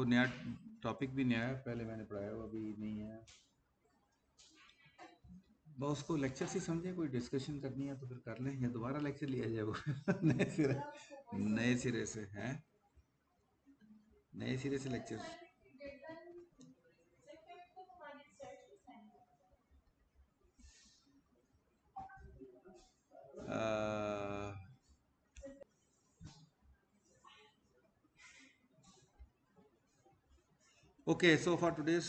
नया टॉपिक भी नया है, पहले मैंने पढ़ाया हुआ अभी नहीं है। बस उसको लेक्चर से समझे, कोई डिस्कशन करनी है तो फिर कर लें, या दोबारा लेक्चर लिया जाए वो नए सिरे से हैं, नए सिरे से lecture. Okay, so for today's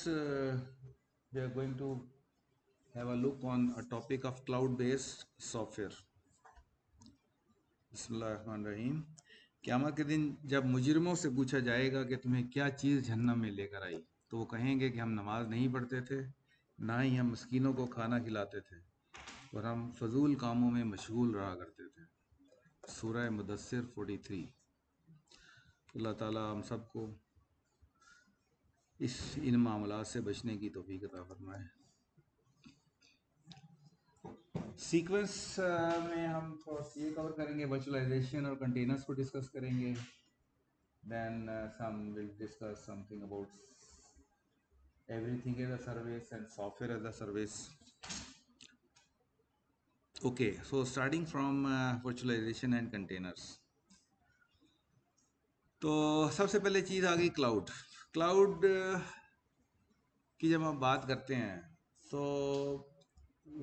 we are going to have a look on a topic of cloud-based software. बिस्मिल्लाहिर्रहमानिर्रहीम। क़यामत के दिन जब मुजरिमों से पूछा जाएगा कि तुम्हें क्या चीज़ जहन्नम में लेकर आई, तो वो कहेंगे कि हम नमाज नहीं पढ़ते थे, ना ही हम मस्कीनों को खाना खिलाते थे, और हम फजूल कामों में मशगूल रहा करते थे। सूरह मुदस्सिर 43। अल्लाह ताला हम सबको इन मामलात से बचने की तौफीक अता फरमाए। सीक्वेंस में हम थोड़ा ये कवर करेंगे, वर्चुअलाइजेशन और कंटेनर्स को डिस्कस करेंगे। Then some will discuss something about everything as a service and software as a service. Okay, so starting from virtualization and containers. तो सबसे पहले चीज़ आ गई क्लाउड। क्लाउड की जब हम बात करते हैं तो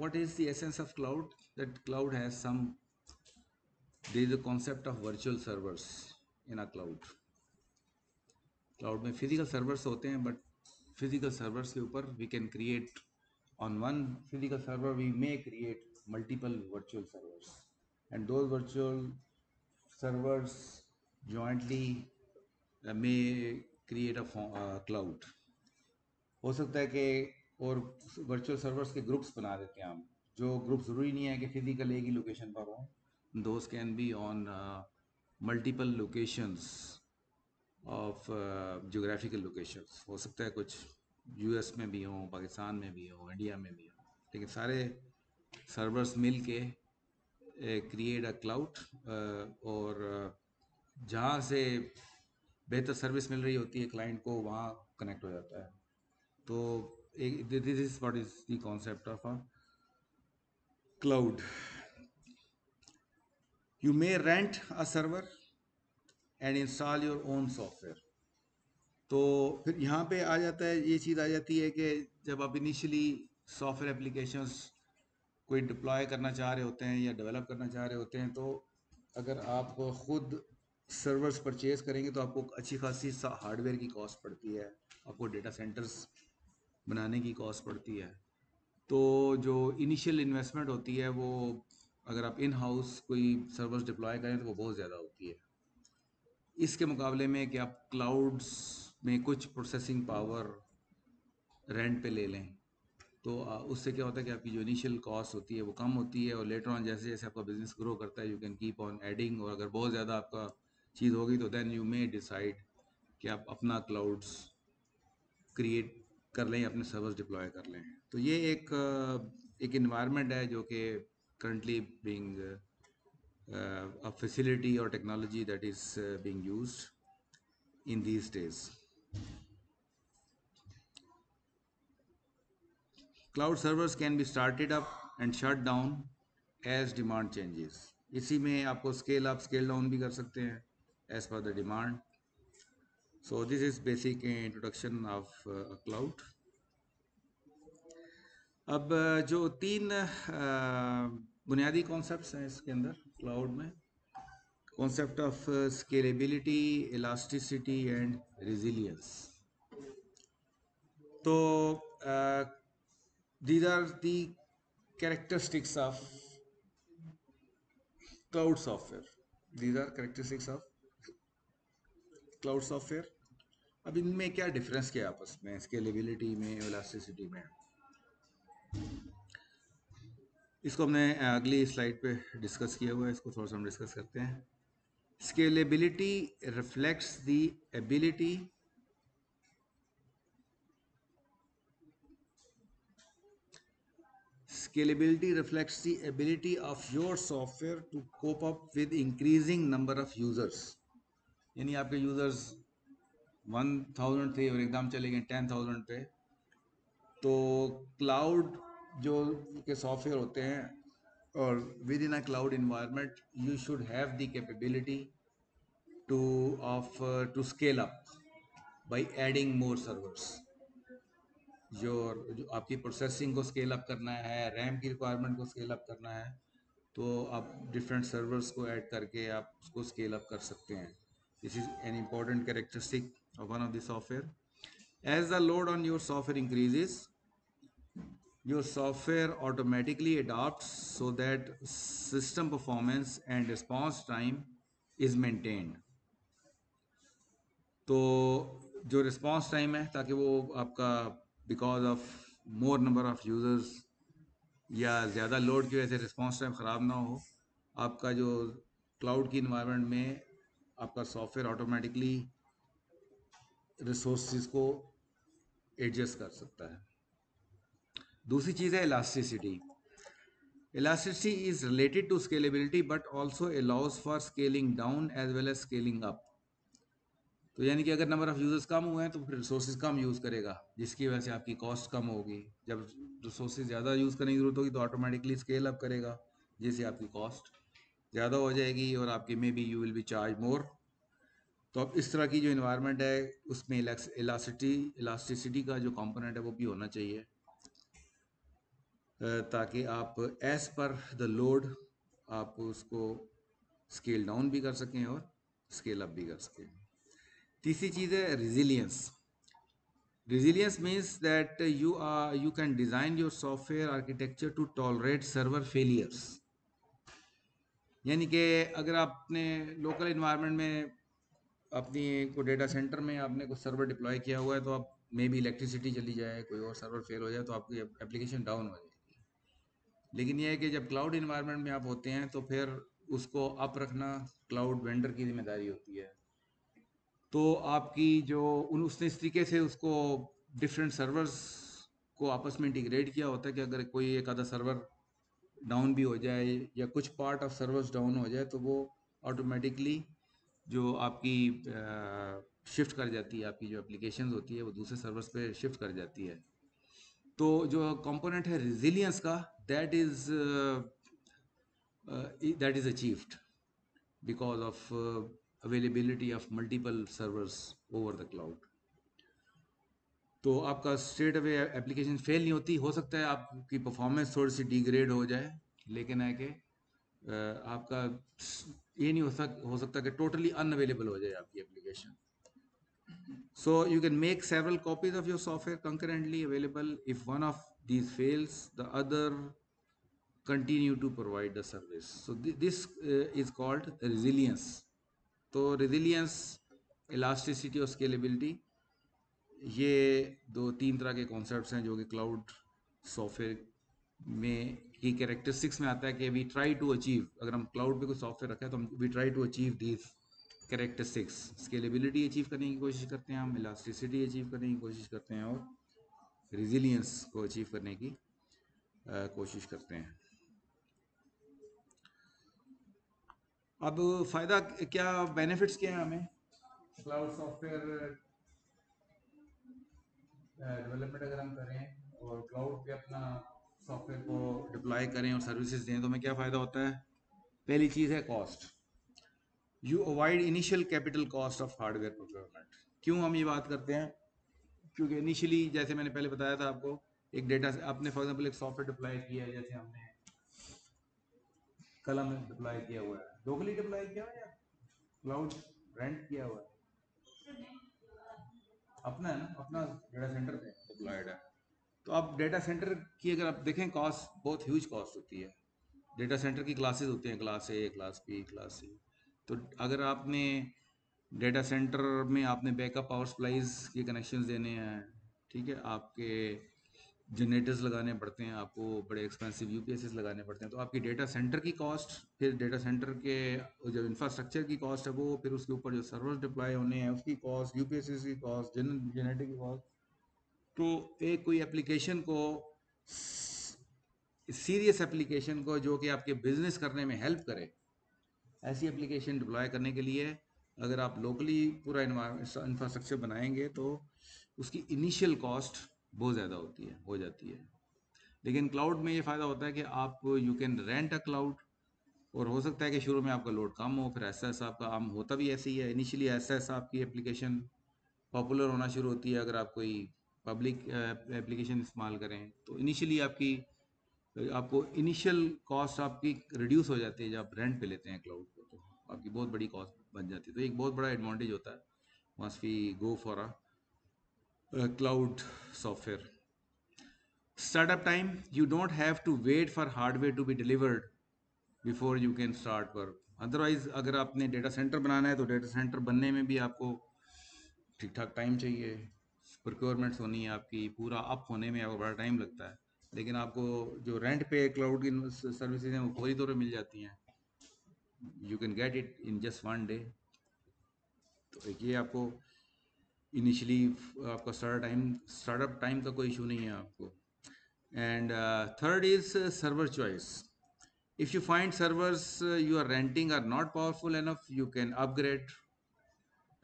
what is the essence of cloud? That cloud has there is a concept of virtual servers in a cloud. Cloud में फिजिकल सर्वर्स होते हैं, बट फिजिकल सर्वर्स के ऊपर we can create on one physical server we may create multiple virtual servers, and those virtual servers jointly may create a cloud. हो सकता है कि और वर्चुअल सर्वर्स के ग्रुप्स बना देते हैं हम, जो ग्रुप ज़रूरी नहीं है कि फिजिकल एक ही लोकेशन पर हों, those can be on multiple locations of geographical locations. हो सकता है कुछ यूएस में भी हों, पाकिस्तान में भी हों, इंडिया में भी हों, लेकिन सारे सर्वर्स मिल के क्रिएट अ क्लाउड, और जहाँ से बेहतर सर्विस मिल रही होती है क्लाइंट को, वहाँ कनेक्ट हो जाता है। तो this is what is the concept of a cloud. You may rent a server and install your own software. तो फिर यहाँ पे आ जाता है, ये चीज़ आ जाती है कि जब आप इनिशियली सॉफ्टवेयर एप्लीकेशंस कोई डिप्लॉय करना चाह रहे होते हैं या डेवलप करना चाह रहे होते हैं, तो अगर आप खुद सर्वर्स परचेज करेंगे तो आपको अच्छी खासी हार्डवेयर की कॉस्ट पड़ती है, आपको डेटा सेंटर्स बनाने की कॉस्ट पड़ती है। तो जो इनिशियल इन्वेस्टमेंट होती है वो, अगर आप इन हाउस कोई सर्वर्स डिप्लॉय करें तो वो बहुत ज़्यादा होती है। इसके मुकाबले में कि आप क्लाउड्स में कुछ प्रोसेसिंग पावर रेंट पे ले लें, तो उससे क्या होता है कि आपकी जो इनिशियल कॉस्ट होती है वो कम होती है, और लेटर ऑन जैसे जैसे आपका बिजनेस ग्रो करता है you can keep on adding, और अगर बहुत ज़्यादा आपका चीज़ होगी तो देन यू मे डिसाइड कि आप अपना क्लाउड्स क्रिएट कर लें, अपने सर्वर्स डिप्लॉय कर लें। तो ये एक इन्वायरमेंट है जो कि currently being a facility or technology that is being used in these days. Cloud servers can be started up and shut down as demand changes. इसी में आपको स्केल अप स्केल डाउन भी कर सकते हैं as per the demand. So this is basic introduction of a cloud. अब जो तीन बुनियादी कॉन्सेप्ट्स हैं इसके अंदर क्लाउड में, concept of scalability, elasticity and resilience. तो these are the characteristics of cloud software. These are characteristics of cloud software. अब इनमें क्या डिफरेंस क्या आपस में, स्केलेबिलिटी में, इलास्टिसिटी में? इसको हमने अगली स्लाइड पे डिस्कस किया हुआ है, इसको थोड़ा सा हम डिस्कस करते हैं। Scalability reflects the ability Scalability reflects the ability of your software to cope up with increasing number of users. यानी आपके यूजर्स 1000 थे और एकदम चले गए 10,000 पे। तो क्लाउड जो के सॉफ्टवेयर होते हैं और within a cloud environment you should have the capability to of to scale up by adding more servers. जो आपकी प्रोसेसिंग को स्केल अप करना है, रैम की रिक्वायरमेंट को स्केल अप करना है, तो आप डिफरेंट सर्वर्स को ऐड करके आप उसको स्केल अप कर सकते हैं। This is an important characteristic of one of the software. As the load on your software increases, your software automatically adapts so that system performance and response time is maintained। तो जो response time है, ताकि वो आपका because of more number of users या ज़्यादा load की वजह से रिस्पॉन्स टाइम ख़राब ना हो, आपका जो क्लाउड की इन्वायरमेंट में आपका सॉफ्टवेयर ऑटोमेटिकली रिसोर्सेज को एडजस्ट कर सकता है। दूसरी चीज़ है elasticity. Elasticity is related to scalability but also allows for scaling down as well as scaling up। तो यानी कि अगर नंबर ऑफ़ यूज़र्स कम हुए हैं तो फिर रिसोर्सेज कम यूज़ करेगा, जिसकी वजह से आपकी कॉस्ट कम होगी। जब रिसोर्सेज ज़्यादा यूज़ करने की ज़रूरत होगी तो ऑटोमेटिकली स्केल अप करेगा, जिससे आपकी कॉस्ट ज़्यादा हो जाएगी और आपके में भी you will be charge more. तो अब इस तरह की जो इन्वायरमेंट है उसमें इलास्टिसिटी का जो कंपोनेंट है वो भी होना चाहिए, ताकि आप एज पर द लोड आप उसको स्केल डाउन भी कर सकें और स्केल अप भी कर सकें। तीसरी चीज़ है resilience. Resilience means that you can design your software architecture to tolerate server failures। यानी कि अगर आपने लोकल इन्वायरमेंट में अपनी को डेटा सेंटर में आपने कुछ सर्वर डिप्लॉय किया हुआ है, तो आप मे बी इलेक्ट्रिसिटी चली जाए, कोई और सर्वर फेल हो जाए, तो आपकी एप्लीकेशन डाउन हो जाएगी। लेकिन यह है कि जब क्लाउड इन्वायरमेंट में आप होते हैं तो फिर उसको अप रखना क्लाउड वेंडर की जिम्मेदारी होती है। तो आपकी जो उसने इस तरीके से उसको डिफरेंट सर्वर्स को आपस में इंटीग्रेट किया होता है कि अगर कोई एक आधा सर्वर डाउन भी हो जाए या कुछ पार्ट ऑफ सर्वर्स डाउन हो जाए, तो वो ऑटोमेटिकली जो आपकी शिफ्ट कर जाती है, आपकी जो एप्लीकेशंस होती है वो दूसरे सर्वर्स पे शिफ्ट कर जाती है। तो जो कंपोनेंट है रिजिलियंस का, that is achieved because of availability of multiple servers over the cloud। तो आपका स्ट्रेट अवे एप्लीकेशन फेल नहीं होती। हो सकता है आपकी परफॉर्मेंस थोड़ी सी डिग्रेड हो जाए, लेकिन है कि आपका ये नहीं हो सकता कि टोटली अनअवेलेबल हो जाए आपकी application. So you can make several copies of your software concurrently available. If one of these fails, the other continue to provide the service। So this is called resilience। तो resilience, elasticity और scalability, ये दो तीन तरह के concepts हैं जो कि क्लाउड सॉफ्टवेयर में की कैरेक्टरिस्टिक्स में आता है कि वी ट्राई टू अचीव। अगर हम क्लाउड पे कोई सॉफ्टवेयर रखा है तो हम we try to achieve these characteristics. Scalability achieve करने की कोशिश करते हैं हम, इलास्टिसिटी अचीव करने की कोशिश करते हैं और रिजिलियंस को अचीव करने की कोशिश करते हैं। अब फ़ायदा क्या, बेनिफिट्स क्या हैं हमें क्लाउड सॉफ्टवेयर डेवलपमेंट अगर हम करें और क्लाउड पे अपना सॉफ्टवेयर को डिप्लॉय करें और सर्विसेज दें, तो हमें क्या फ़ायदा होता है? पहली चीज़ है cost. You avoid initial capital cost of hardware procurement. क्यों हम ये बात करते हैं? क्योंकि इनिशियली जैसे मैंने पहले बताया था आपको, एक डेटा से आपने फॉर एग्जांपल एक सॉफ्टवेयर डिप्लॉय किया है, जैसे हमने कलम डिप्लॉय किया हुआ है, लोकली डिप्लॉय किया हुआ है या क्लाउड रेंट किया हुआ है? अपना है ना, अपना डेटा सेंटर पे डिप्लॉयड है। तो अब डेटा सेंटर की अगर आप देखें कॉस्ट बहुत ह्यूज कॉस्ट होती है। डेटा सेंटर की क्लासेस होती हैं, class A, class B, class C. तो अगर आपने डेटा सेंटर में आपने बैकअप पावर सप्लाईज के कनेक्शंस देने हैं, ठीक है, आपके जनरेटर्स लगाने पड़ते हैं, आपको बड़े एक्सपेंसिव यूपीएसएस लगाने पड़ते हैं, तो आपकी डेटा सेंटर की कॉस्ट, फिर डेटा सेंटर के जो इंफ्रास्ट्रक्चर की कॉस्ट है वो, फिर उसके ऊपर जो सर्वर्स डिप्लॉय होने हैं उसकी कॉस्ट, यूपीएसएस की कॉस्ट, जनरेटर की कॉस्ट। तो एक कोई एप्लीकेशन को, सीरियस एप्लीकेशन को जो कि आपके बिजनेस करने में हेल्प करे, ऐसी एप्लीकेशन डिप्लॉय करने के लिए अगर आप लोकली पूरा इंफ्रास्ट्रक्चर बनाएंगे तो उसकी इनिशियल कॉस्ट बहुत ज़्यादा होती है, हो जाती है। लेकिन क्लाउड में ये फ़ायदा होता है कि आप you can rent a cloud, और हो सकता है कि शुरू में आपका लोड कम हो, फिर ऐसा ऐसा आपका आम होता भी ऐसे ही है। इनिशियली ऐसा ऐसा आपकी एप्लीकेशन पॉपुलर होना शुरू होती है। अगर आप कोई पब्लिक एप्लीकेशन इस्तेमाल करें तो इनिशियली आपको इनिशियल कॉस्ट आपकी रिड्यूस हो जाती है जब आप रेंट पे लेते हैं क्लाउड को, तो आपकी बहुत बड़ी कॉस्ट बन जाती है। तो एक बहुत बड़ा एडवांटेज होता है once we go for a cloud software. Startup time, you don't have to wait for hardware to be delivered before you can start work. Otherwise अगर आपने डेटा सेंटर बनाना है तो डेटा सेंटर बनने में भी आपको ठीक ठाक टाइम चाहिए, प्रोक्योरमेंट्स होनी है आपकी, पूरा अप होने में आपको बड़ा टाइम लगता है। लेकिन आपको जो रेंट पे क्लाउड की सर्विसेज हैं वो फौरी तौर पे मिल जाती हैं, you can get it in just one day. तो एक ये आपको इनिशियली आपका स्टार्टअप टाइम का कोई इशू नहीं है आपको। And third is server choice. If you find servers you are renting are not powerful enough, you can upgrade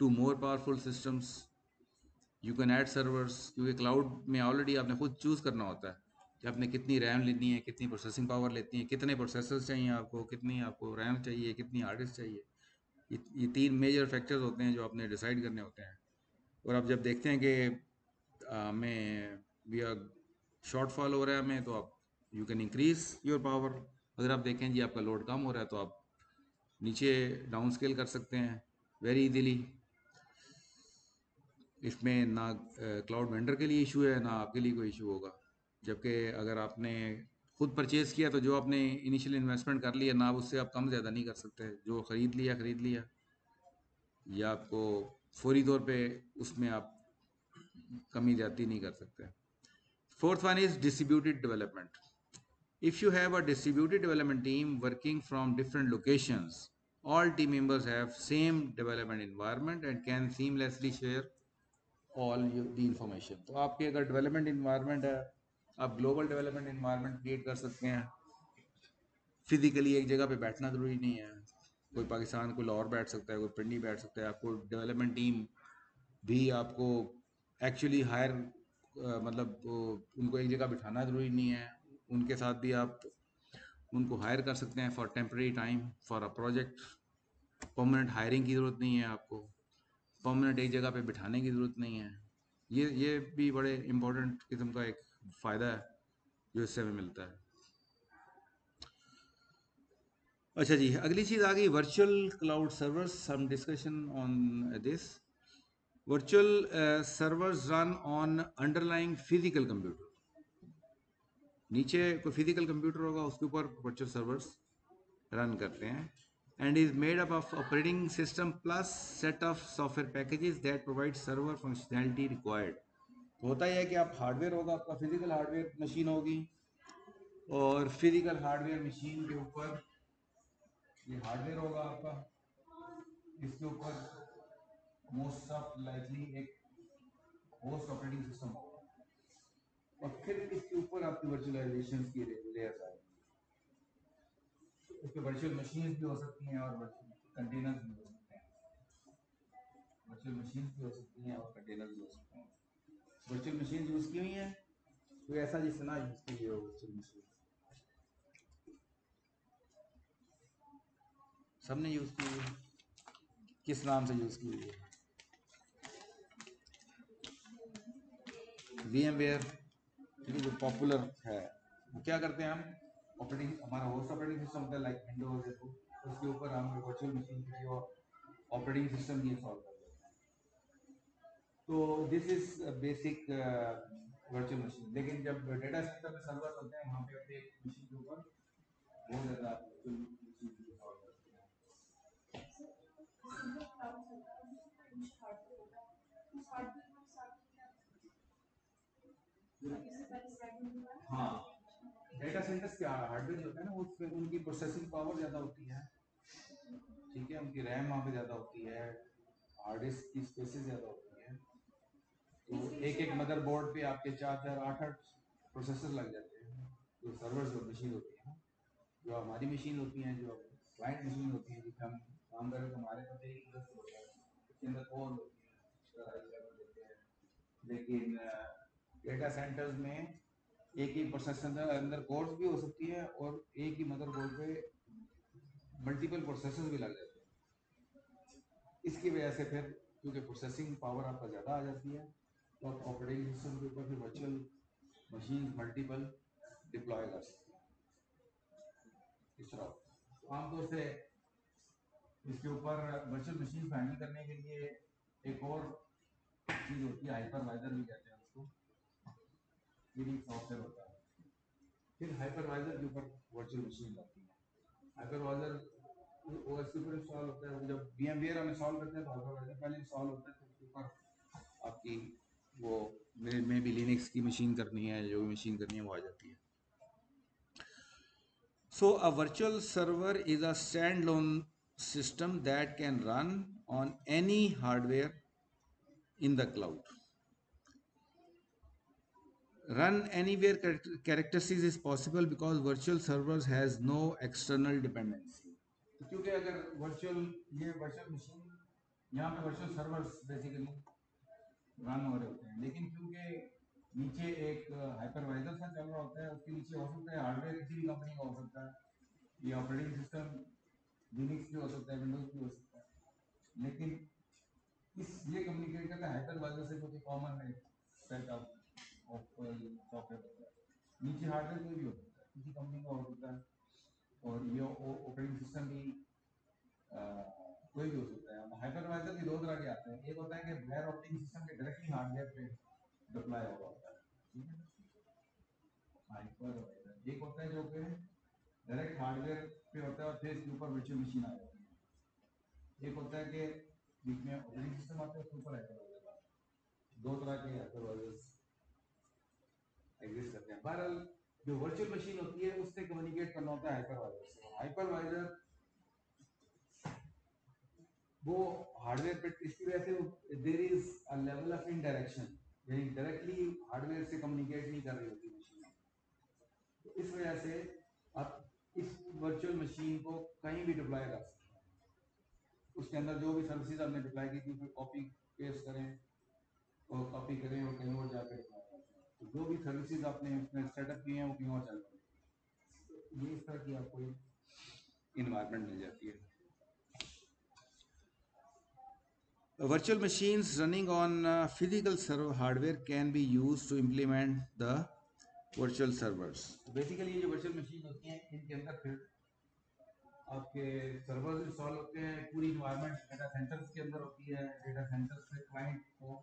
to more powerful systems. You can add servers, क्योंकि cloud में already आपने खुद choose करना होता है कि आपने कितनी रैम लेनी है, कितनी प्रोसेसिंग पावर लेती है, कितने प्रोसेसर्स चाहिए आपको, कितनी आपको रैम चाहिए, कितनी हार्ड डिस्क चाहिए। ये तीन मेजर फैक्टर्स होते हैं जो आपने डिसाइड करने होते हैं। और आप जब देखते हैं कि हमें वी आर शॉर्टफॉल हो रहा है हमें, तो आप you can increase your power. अगर आप देखें जी आपका लोड कम हो रहा है तो आप नीचे डाउन स्केल कर सकते हैं वेरी इजीली। इसमें ना क्लाउड वेंडर के लिए इशू है ना आपके लिए कोई इशू होगा। जबकि अगर आपने खुद परचेज़ किया तो जो आपने इनिशियल इन्वेस्टमेंट कर लिया ना, उससे आप कम ज़्यादा नहीं कर सकते। जो खरीद लिया, या आपको फौरी तौर पे उसमें आप कमी ज़्यादा नहीं कर सकते। Fourth one is distributed development. If you have a distributed development team working from different locations, all team members have same development environment and can seamlessly share the information. तो आपके अगर डेवलपमेंट इन्वायरमेंट है, आप global development environment create कर सकते हैं। Physically एक जगह पे बैठना जरूरी नहीं है, कोई पाकिस्तान कोई लाहौर बैठ सकता है, कोई पिंडी बैठ सकता है। आपको डेवलपमेंट टीम भी आपको एक्चुअली हायर मतलब उनको एक जगह बिठाना ज़रूरी नहीं है। उनके साथ भी आप उनको हायर कर सकते हैं for temporary time for a project. Permanent hiring की ज़रूरत नहीं है आपको, परमानेंट एक जगह पे बिठाने की ज़रूरत नहीं है। ये भी बड़े इम्पोर्टेंट किस्म का एक फ़ायदा है जो इससे हमें मिलता है। अच्छा जी, अगली चीज़ आ गई वर्चुअल क्लाउड सर्वर्स। हम discussion on this. Virtual servers run on underlying physical computer. नीचे कोई फिजिकल कंप्यूटर होगा, उसके ऊपर वर्चुअल सर्वर्स रन करते हैं। And is made up of operating system plus set of software packages that provide server functionality required. तो होता ही है कि आप हार्डवेयर होगा, आपका फिजिकल हार्डवेयर मशीन होगी, और फिजिकल हार्डवेयर मशीन के ऊपर ये हार्डवेयर होगा आपका, इसके ऊपर मोस्ट ऑफ लाइकली एक होस्ट ऑपरेटिंग सिस्टम होगा, और फिर इसके ऊपर आपकी वर्चुअलाइजेशन की लेयर्स आएगी। इस पे वर्चुअल मशीन्स भी हो सकती हैं और वर्चुअल कंटेनर्स भी हो सकते हैं। वर्चुअल मशीन्स भी हो सकती हैं और कंटेनर्स भी हो सकते हैं। वर्चुअल मशीन यूज़ की हुई हैं, कोई ऐसा जिससे ना यूज़ की हुई हो वर्चुअल मशीन? सबने यूज़ की हुई है। किस नाम से यूज़ की हुई है? VMware, ठीक है, जो पॉपुलर है। वो क्या करते हैं, हम ऑपरेटिंग हमारा होस्ट ऑपरेटिंग सिस्टम होता है लाइक विंडोज है, तो उसके ऊपर हम वर्चुअल मशीन किसी और ऑपरेटिंग सिस्टम की इंस्टॉल कर देते हैं। तो this is basic virtual machine. लेकिन जब डेटा सेंटर में सर्वर होते हैं वहाँ पे अपने एक मशीन के ऊपर बहुत ज़्यादा वर्चुअल मशीन इंस्टॉल करते हैं। हाँ, डेटा सेंटर्स के हार्डवेयर जो होता है ना, उसमें उनकी प्रोसेसिंग पावर ज़्यादा होती है, ठीक है, उनकी रैम वहाँ पे ज़्यादा होती है, हार्ड डिस्क की स्पेसेस ज़्यादा होती है। तो एक एक मदरबोर्ड पे आपके 4-4 8-8 प्रोसेसर लग जाते हैं। जो सर्वर्स और मशीन होती है, जो हमारी मशीन होती हैं, जो क्लाइंट मशीन होती है, जिसमें हम काम करें तो हमारे पास एक प्रोसेसर होता है, इसके अंदर कोर होती है, उसका हाई लेवल देते हैं। लेकिन डेटा सेंटर्स में एक ही प्रोसेसर के अंदर कोर्स भी हो सकती है और एक ही मदरबोर्ड पे मल्टीपल प्रोसेसर भी लग जाते हैं। इसकी वजह से फिर क्योंकि प्रोसेसिंग पावर आपका ज़्यादा आ जाती है तो आप ऑपरेटिंग सिस्टम के ऊपर फिर वर्चुअल मशीन मल्टीपल डिप्लॉय कर सकते हैं। इस तरह तो आमतौर से इसके ऊपर वर्चुअल मशीन हैंडल करने के लिए एक और चीज़ होती है, हाइपरवाइजर भी कहते हैं उसको, ये भी सॉफ्टवेयर होता है। फिर हाइपरवाइजर के ऊपर वर्चुअल मशीन लगती है। हाइपरवाइजर ओएस के ऊपर इंस्टॉल होता है। जब VMware हम इंस्टॉल करते हैं तो हाइपरवाइजर पहले इंस्टॉल होता है, तो उसके ऊपर आपकी वो मेरे में भी लिनक्स की मशीन करनी है, जो भी मशीन करनी है वो आ जाती है। So a virtual server is a standalone system that can run on any hardware in the cloud. Run anywhere characteristics is possible because virtual servers has no external dependency. क्योंकि अगर वर्चुअल मशीन यहाँ पे virtual servers basically run हो रहे होते हैं, लेकिन क्योंकि नीचे एक हाइपरवाइजर सा चल रहा होता है, उसके नीचे हो सकता है हार्डवेयर किसी भी कंपनी का हो सकता है, ये ऑपरेटिंग सिस्टम लिनक्स भी हो सकता है, विंडोज भी हो सकता है, लेकिन ये कम्युनिकेट करता है हाइपरवाइजर से, जो कि कॉमन है सेटअप ऑफ सॉफ्टवेयर होता है। नीचे हार्डवेयर कोई भी हो सकता है, किसी कंपनी का हो सकता है, और ये ऑपरेटिंग सिस्टम भी कोई भी हो सकता है। हाइपरवाइजर भी दो तरह के आते हैं, एक होता है कि बगैर ऑपरेटिंग सिस्टम के डायरेक्टली हार्डवेयर पे डिप्लॉय हुआ होता है, ठीक है, हाइपरवाइजर। एक होता है जो कि डायरेक्ट हार्डवेयर पे होता है और फिर इसके ऊपर वर्चुअल मशीन आ जाती है। एक होता है कि बीच में ऑपरेटिंग सिस्टम आता है, उसके ऊपर हाइपरवाइजर आता है। दो तरह के हाइपरवाइजर्स एग्जिस्ट करते हैं। बहरहाल जो वर्चुअल मशीन होती है उससे कम्युनिकेट करना होता है हाइपरवाइजर से। हाइपरवाइजर वो हार्डवेयर पे, इसकी वजह से there is a level of indirection, यानी डायरेक्टली हार्डवेयर से कम्युनिकेट नहीं कर रही होती मशीन। तो इस वजह से आप इस वर्चुअल मशीन को कहीं भी डिप्लॉय कर सकते हैं। उसके अंदर जो भी सर्विसेज आपने डिप्लॉय की थी, फिर कॉपी पेस्ट करें और कॉपी करें और कहीं और जाकर डिप्लॉय करते हैं, तो जो भी सर्विसेज आपने उसमें सेटअप किए हैं वो कहीं और चल रहे हैं। तो ये इस तरह की आपको इन्वायरमेंट मिल जाती है। Virtual machines running on physical server hardware can be used to implement the virtual servers. Basically ये जो वर्चुअल मशीन होती हैं, इनके अंदर फिर आपके सर्वर्स इंस्टॉल होते हैं। पूरी इन्वायरमेंट डेटा सेंटर्स के अंदर होती है। डेटा सेंटर्स से क्लाइंट को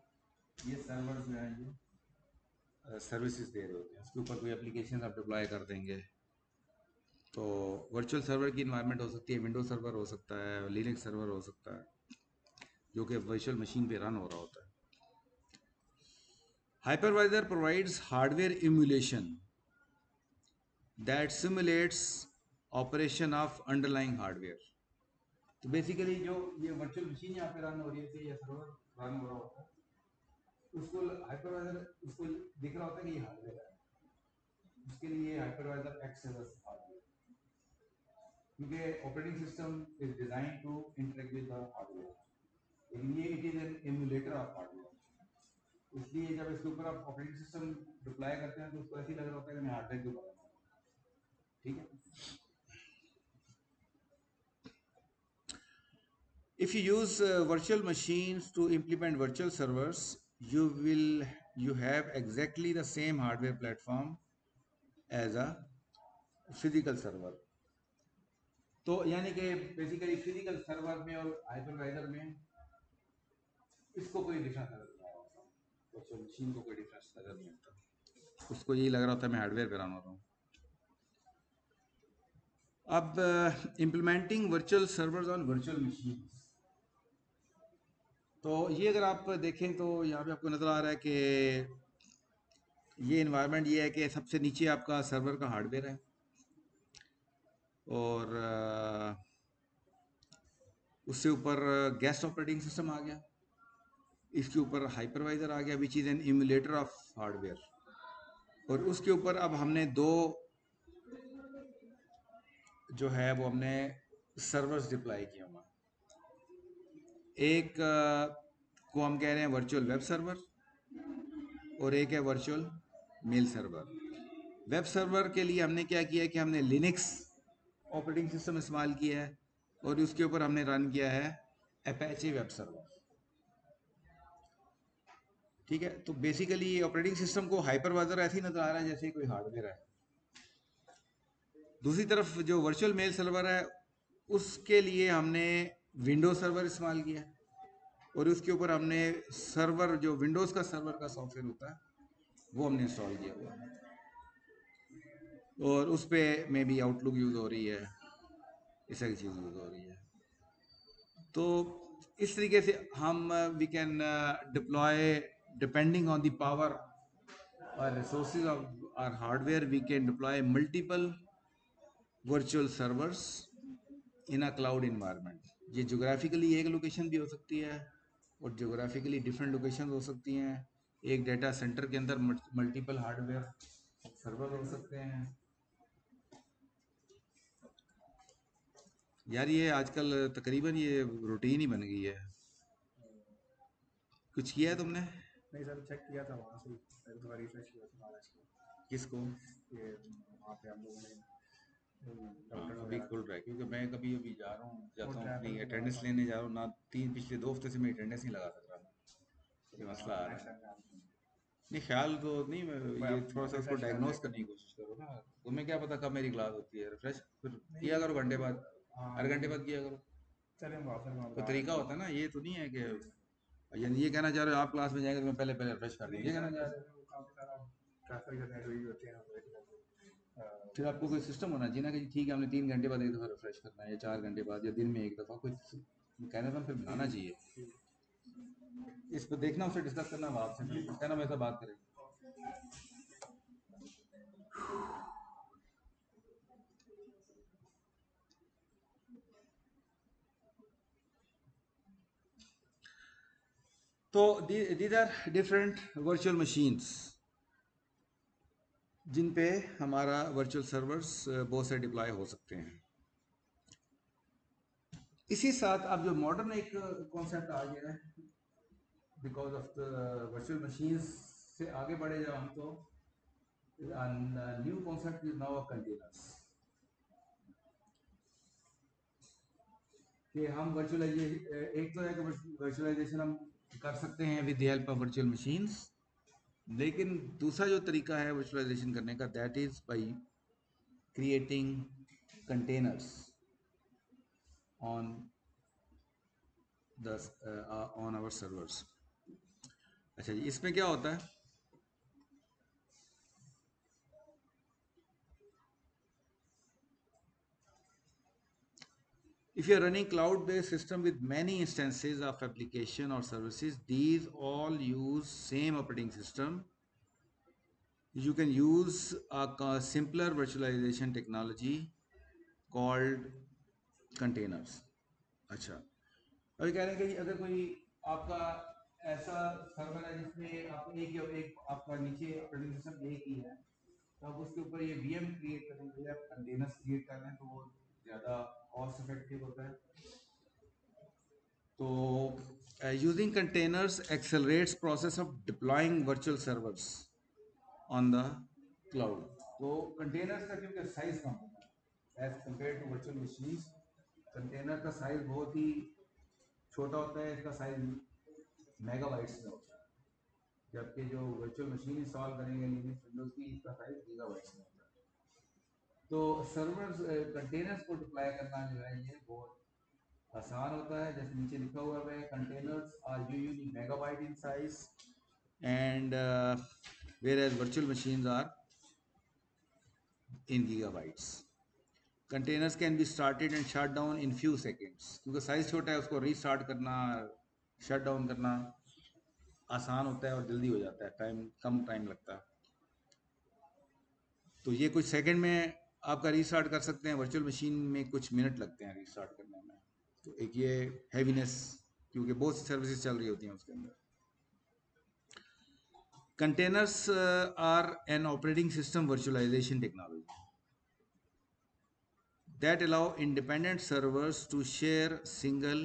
ये सर्वर्स जो है ये सर्विसेज दे रहे होते हैं। उसके ऊपर कोई एप्लीकेशन आप डिप्लॉय कर देंगे, तो वर्चुअल सर्वर की इन्वायरमेंट हो सकती है, विंडोज सर्वर हो सकता है, लिनक्स सर्वर हो सकता है, जो कि वर्चुअल मशीन पे रन हो रहा होता है। Hypervisor provides hardware emulation that simulates operation of underlying hardware. तो बेसिकली जो ये वर्चुअल मशीन यहाँ पे रन हो रही है, ये सर्वर रन हो रहा होता है, उसको हाइपरवाइजर उसको दिख रहा होता है कि ये हार्डवेयर है, उसके लिए हाइपरवाइजर एक्ट्स एज हार्डवेयर, क्योंकि operating system is design to interact with the hardware, लेकिन ये it is an emulator of hardware. इसलिए जब इसके ऊपर आप ऑपरेटिंग सिस्टम डिप्लॉय करते हैं तो उसको ऐसे ही लग रहा होता है कि मैं हार्डवेयर के ऊपर, ठीक है। If you use virtual machines to implement virtual servers, you have exactly the same hardware platform as a physical server. तो यानी कि बेसिकली फिजिकल सर्वर में और हाइपरवाइजर में इसको कोई डिफरेंस नजर नहीं आ रहा होता, वर्चुअल मशीन को कोई डिफरेंस नजर नहीं आता, उसको यही लग रहा होता है मैं हार्डवेयर पे रन हो रहा हूँ। अब implementing virtual servers on virtual machines, तो ये अगर आप देखें तो यहाँ पे आपको नज़र आ रहा है कि ये इन्वायरमेंट ये है कि सबसे नीचे आपका सर्वर का हार्डवेयर है और उससे ऊपर गेस्ट ऑपरेटिंग सिस्टम आ गया, इसके ऊपर हाइपरवाइजर आ गया which is an emulator of hardware, और उसके ऊपर अब हमने दो जो है वो हमने सर्वर्स डिप्लाई किए हुए हैं। एक को हम कह रहे हैं वर्चुअल वेब सर्वर और एक है virtual mail server. Web server के लिए हमने क्या किया कि हमने लिनक्स ऑपरेटिंग सिस्टम इस्तेमाल किया है और उसके ऊपर हमने रन किया है अपैचे वेब सर्वर। ठीक है, तो बेसिकली ये ऑपरेटिंग सिस्टम को हाइपरवाइजर ऐसे ही नजर आ रहा है जैसे कोई हार्डवेयर है। दूसरी तरफ जो वर्चुअल मेल सर्वर है उसके लिए हमने विंडोज सर्वर इस्तेमाल किया है और उसके ऊपर हमने सर्वर जो विंडोज का सर्वर का सॉफ्टवेयर होता है वो हमने इंस्टॉल किया हुआ है और उस पर में भी आउटलुक यूज़ हो रही है, इस तरह की चीज़ यूज़ हो रही है। तो इस तरीके से हम we can deploy depending on the power और resources of our hardware, we can deploy multiple virtual servers in a cloud environment. ये जोग्राफिकली एक लोकेशन भी हो सकती है और जोग्राफिकली डिफरेंट लोकेशन हो सकती हैं। एक डेटा सेंटर के अंदर मल्टीपल हार्डवेयर सर्वर हो सकते हैं। यार ये आजकल तकरीबन ये रूटीन ही बन गई है। कुछ किया है तुमने? नहीं सर, चेक किया था वहाँ से, एक बार रिफ्रेश किया था आज को। किसको? ये वहाँ पे हम लोगों ने हाँ, डॉक्टर्स अभी वगैरह खुल रहा है क्योंकि मैं कभी अभी जा रहा हूँ, वो जाता हूँ ट्रैवल अपनी को लगा अटेंडेंस था। लेने जा रहा हूँ ना, पिछले 2 हफ्ते से मैं अटेंडेंस नहीं लगा सक रहा हूँ। ये मसला आ रहा नेक्स्ट है। टाइम नहीं ख्याल तो नहीं, ये थोड़ा सा उसको रिफ्रेश कर डायग्नोस लें। करने की कोशिश करो ना। तुम्हें क्या पता कब मेरी क्लास होती है, रिफ्रेश फिर नहीं किया करो घंटे बाद, हाँ हर घंटे नहीं, बाद किया करो। चलिए हम वापस मैं कोई बता तरीका देता होता है हूँ। ना, ये तो नहीं है कि यानी ये कहना चाह रहे हो आप क्लास में जाएंगे तो मैं पहले पहले रिफ्रेश कर दूँ, नहीं ये कहना सर, चाह रहे हो? वो काफ़ी सारा ट्रैफिक करने हुई होती है फिर आपको कोई सिस्टम होना चाहिए ना कि ठीक है हमने 3 घंटे बाद एक दफ़ा रिफ्रेश करना है या 4 घंटे बाद या दिन में एक दफ़ा, कोई मैकेनिज्म फिर बनाना चाहिए। इस पर देखना, उससे डिस्कस करना, आपसे कहना वैसा बात करेंगे। तो these are different virtual machines जिन पे हमारा वर्चुअल सर्वर्स बहुत से डिप्लॉय हो सकते हैं। इसी साथ अब जो मॉडर्न एक कॉन्सेप्ट आ गया है because of the virtual machines से आगे बढ़े जब हम, तो new concept is now containers, कि हम वर्चुअलाइजेशन, एक तो है कि वर्चुअलाइजेशन हम कर सकते हैं with the help of virtual machines, लेकिन दूसरा जो तरीका है वर्चुअलाइजेशन करने का, that is by creating containers on the on our servers. अच्छा जी, इसमें क्या होता है? If you are running cloud-based system with many instances of application or services, these all use same operating system. You can use a simpler virtualization technology called containers. अच्छा, अभी कह रहे हैं कि अगर कोई आपका ऐसा सर्वर है जिसमें आप एक आपका नीचे ऑपरेटिंग सिस्टम एक ही है, तो आप उसके ऊपर ये वीएम क्रिएट करने के लिए आप कंटेनर्स क्रिएट कर रहे हैं, तो वो ज़्यादा कॉस्ट इफेक्टिव होता है। तो using containers accelerates process of deploying virtual servers on the cloud. तो containers का क्योंकि साइज कम होता है as compared to virtual machines, container का साइज बहुत ही छोटा होता है, इसका साइज मेगाबाइट्स में होता है, जबकि जो वर्चुअल मशीन इंस्टॉल करेंगे लिनक्स विंडोज की, इसका साइज गीगाबाइट्स में होता है। तो सर्वर्स कंटेनर्स को डिप्लॉय करना जो है ये बहुत आसान होता है। जैसे नीचे लिखा हुआ है, containers are usually megabyte in size and whereas virtual machines are in gigabytes. Containers can be started and shut down in few seconds, क्योंकि साइज छोटा है उसको रीस्टार्ट करना, शट डाउन करना आसान होता है और जल्दी हो जाता है, कम टाइम लगता है। तो ये कुछ सेकंड में आपका रीस्टार्ट कर सकते हैं, वर्चुअल मशीन में कुछ मिनट लगते हैं रीस्टार्ट करने में। तो एक ये हैवीनेस, क्योंकि बहुत सी सर्विसेज चल रही होती हैं उसके अंदर। Containers are an operating system virtualization technology that allow independent servers to share single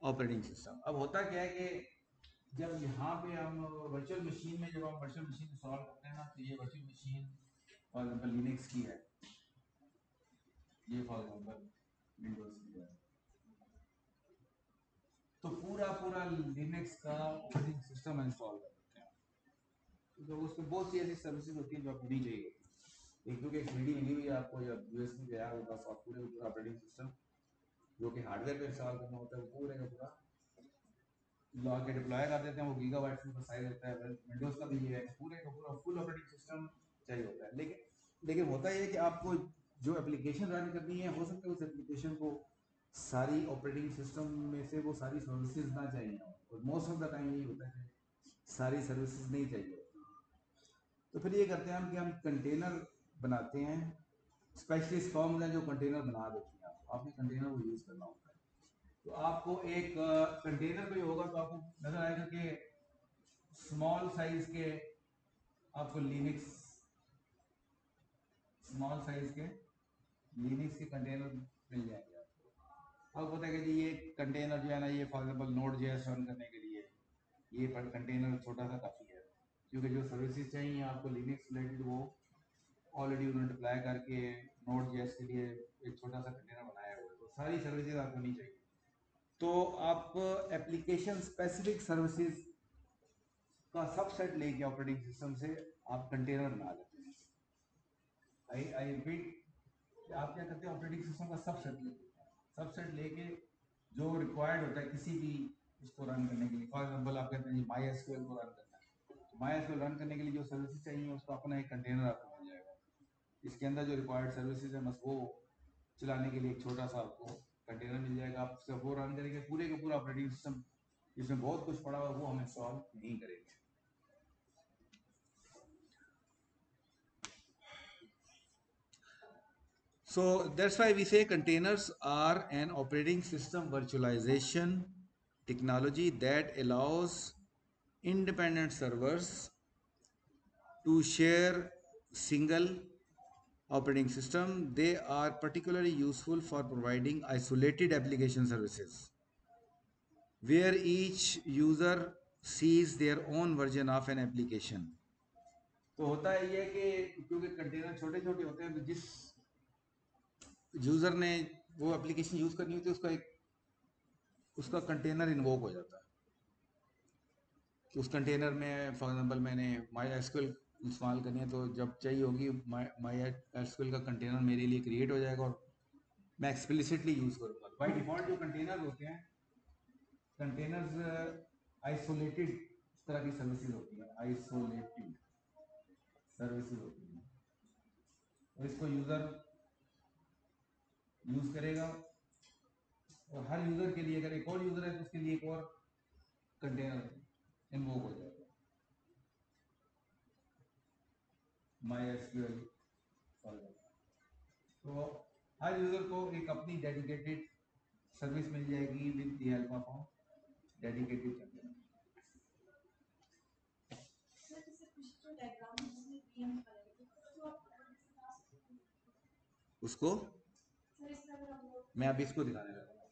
operating system. अब होता क्या है कि जब यहाँ पे हम वर्चुअल मशीन में जब हम वर्चुअल मशीन इंस्टॉल करते हैं ना, तो ये virtual machine for example Linux की है, ये फॉर एग्जाम्पल विंडोज की है, तो पूरा पूरा लिनक्स का ऑपरेटिंग सिस्टम इंस्टॉल कर देते हैं। तो उसमें बहुत सी ऐसी सर्विसेज होती हैं जो आपको नहीं चाहिए। एक क्योंकि एक सीडी मिली हुई है आपको, या यूएसबी गया होगा, तो आप पूरे पूरा ऑपरेटिंग सिस्टम जो कि हार्डवेयर पे इंस्टॉल करना होता है वो पूरे का पूरा लॉग के डिप्लॉय कर देते हैं। वो गीगाबाइट्स में साइज होता है। विंडोज का भी ये है, पूरे का पूरा फुल ऑपरेटिंग सिस्टम चाहिए होता है। लेकिन होता ये है कि आपको जो एप्लीकेशन रन करनी है, हो सकता है उस एप्लीकेशन को सारी ऑपरेटिंग सिस्टम में से वो सारी सर्विसेज ना चाहिए हो, और मोस्ट ऑफ द टाइम यही होता है कि सारी सर्विसेज नहीं चाहिए होती। तो फिर ये करते हैं हम कि हम कंटेनर बनाते हैं। स्पेशलिस्ट फॉर्म्स हैं जो कंटेनर बना देती हैं। आपने कंटेनर को यूज़ करना होता है, तो आपको एक कंटेनर कोई होगा तो आपको नजर आएगा कि स्मॉल साइज के आपको लिनक्स, स्मॉल साइज के लिनक्स के कंटेनर मिल जाएंगे आपको। अब पता है कि जी ये कंटेनर जो है ना, ये for example node JS run करने के लिए ये कंटेनर छोटा सा काफ़ी है, क्योंकि जो सर्विसेज चाहिए आपको लिनक्स रिलेटेड वो ऑलरेडी उन्होंने डिप्लॉय करके नोड जेएस के लिए एक छोटा सा कंटेनर बनाया हुआ है, तो सारी सर्विसेज आपको नहीं चाहिए। तो आप एप्लीकेशन स्पेसिफिक सर्विसेज का सबसेट लेके ऑपरेटिंग सिस्टम से आप कंटेनर बना लेते हैं। आई रिपीट, आप क्या करते हैं, ऑपरेटिंग सिस्टम का सबसेट लेते हैं। सबसेट लेके जो रिक्वायर्ड होता है किसी भी उसको रन करने के लिए, फॉर एग्जाम्पल आप कहते हैं माई एसक्यूएल को रन करना है, तो माई एसक्यूएल रन करने के लिए जो सर्विसेज चाहिए उसका अपना एक कंटेनर आपको मिल जाएगा। इसके अंदर जो रिक्वायर्ड सर्विसेज है बस वो चलाने के लिए एक छोटा सा आपको कंटेनर मिल जाएगा। आप सिर्फ वो रन करेंगे, पूरे का पूरा ऑपरेटिंग सिस्टम जिसमें बहुत कुछ पड़ा हुआ वो हम इंस्टॉल नहीं करेंगे। So that's why we say containers are an operating system virtualization technology that allows independent servers to share single operating system. They are particularly useful for providing isolated application services where each user sees their own version of an application. तो होता है ये कि क्योंकि container छोटे छोटे होते हैं, तो जिस यूज़र ने वो एप्लीकेशन यूज़ करनी होती है उसका कंटेनर इन्वोक हो जाता है कि उस कंटेनर में फॉर एग्जांपल मैंने माई एसक्यूएल इस्तेमाल करनी है, तो जब चाहिए होगी माई एसक्यूएल का कंटेनर मेरे लिए क्रिएट हो जाएगा और मैं एक्सप्लिसिटली यूज़ करूँगा। बाई डिफ़ॉल्ट जो कंटेनर होते हैं, कंटेनर्स आइसोलेटेड इस तरह की सर्विसेज होती हैं, आइसोलेटेड सर्विसेज होती हैं, और इसको यूज़र यूज़ करेगा, और हर यूज़र के लिए अगर एक और यूज़र है तो उसके लिए एक और कंटेनर इन्वोक हो जाएगा माई एसक्यूएल। तो हर यूज़र को एक अपनी डेडिकेटेड सर्विस मिल जाएगी with the help of dedicated container. उसको मैं अभी इसको दिखाने लगा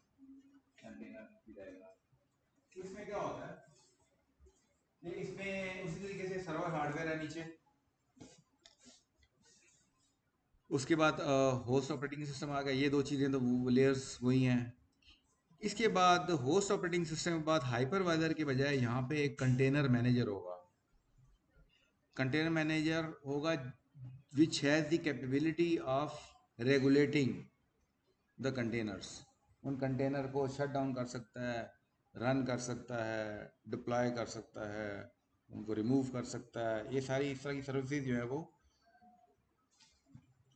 कंटेनर की डायग्राम। इसमें क्या होता है, ये इसमें उसी तरीके से सर्वर हार्डवेयर है नीचे, उसके बाद होस्ट ऑपरेटिंग सिस्टम आ गया। ये दो चीज़ें तो वो लेयर्स वही हैं। इसके बाद होस्ट ऑपरेटिंग सिस्टम के बाद हाइपरवाइजर के बजाय यहाँ पे एक कंटेनर मैनेजर होगा। कंटेनर मैनेजर होगा which has the capability of regulating the containers. उन कंटेनर को शट डाउन कर सकता है, रन कर सकता है, डिप्लॉय कर सकता है, उनको रिमूव कर सकता है। ये सारी इस तरह की सर्विसेज जो है वो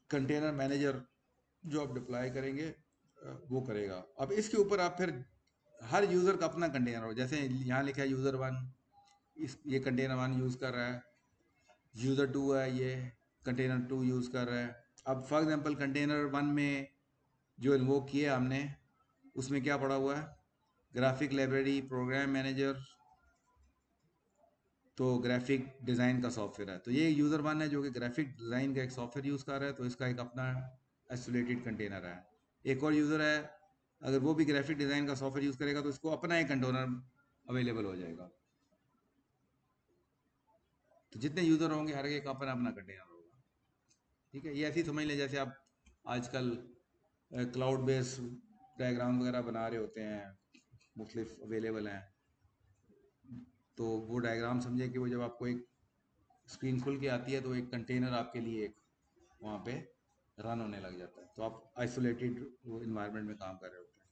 कंटेनर मैनेजर जो आप डिप्लॉय करेंगे वो करेगा। अब इसके ऊपर आप फिर हर यूज़र का अपना कंटेनर हो, जैसे यहाँ लिखा है यूज़र वन, ये कंटेनर वन यूज़ कर रहा है, यूज़र टू है ये कंटेनर टू यूज़ कर रहा है। अब फॉर एग्जांपल कंटेनर वन में जो इन्वोक किया हमने उसमें क्या पड़ा हुआ है, ग्राफिक लाइब्रेरी, प्रोग्राम मैनेजर, तो ग्राफिक डिज़ाइन का सॉफ्टवेयर है। तो ये यूज़र वन है जो कि ग्राफिक डिज़ाइन का एक सॉफ्टवेयर यूज़ कर रहा है, तो इसका एक अपना आइसोलेटेड कंटेनर है। एक और यूज़र है अगर वो भी ग्राफिक डिज़ाइन का सॉफ्टवेयर यूज़ करेगा तो इसको अपना एक कंटेनर अवेलेबल हो जाएगा। तो जितने यूज़र होंगे हर एक का अपना अपना कंटेनर होगा। ठीक है, ये ऐसी समझ लें जैसे आप आजकल क्लाउड बेस्ड डायग्राम वगैरह बना रहे होते हैं, मुख्तलिफ अवेलेबल हैं। तो वो डायग्राम समझे कि वो जब आपको एक स्क्रीन खुल के आती है तो एक कंटेनर आपके लिए एक वहाँ पे रन होने लग जाता है, तो आप आइसोलेटेड इन्वायरमेंट में काम कर रहे होते हैं।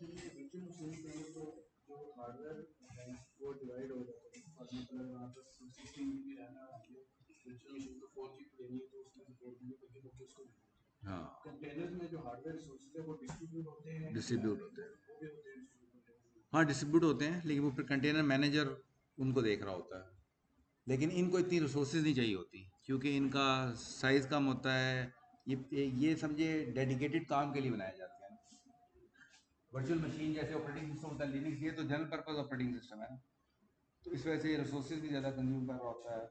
ये virtual machine के लिए तो जो हार्डवेयर है वो डिवाइड हो जाता है। फॉर एग्जांपल अगर आप 16 GB रैम है virtual machine को 4 GB लेनी है तो उसमें से 4 GB करके तो उसको हाँ, कंटेनर्स में जो हार्डवेयर रिसोर्सेज है वो डिस्ट्रीब्यूट होते हैं, डिस्ट्रीब्यूट होते हैं। वो भी होते हैं डिस्ट्रीब्यूट कंटेनर। हाँ, डिस्ट्रीब्यूट होते हैं, लेकिन वो फिर कंटेनर मैनेजर उनको देख रहा होता है। लेकिन इनको इतनी रिसोर्सेज नहीं चाहिए होती क्योंकि इनका साइज़ कम होता है। ये समझे डेडिकेटेड काम के लिए बनाए जाते हैं। वर्चुअल मशीन जैसे ऑपरेटिंग सिस्टम होता है लिनक्स, ये तो जनरल पर्पस ऑपरेटिंग सिस्टम है, तो इस वजह से रिसोर्सेज भी ज़्यादा कंज्यूम कर रहा होता है,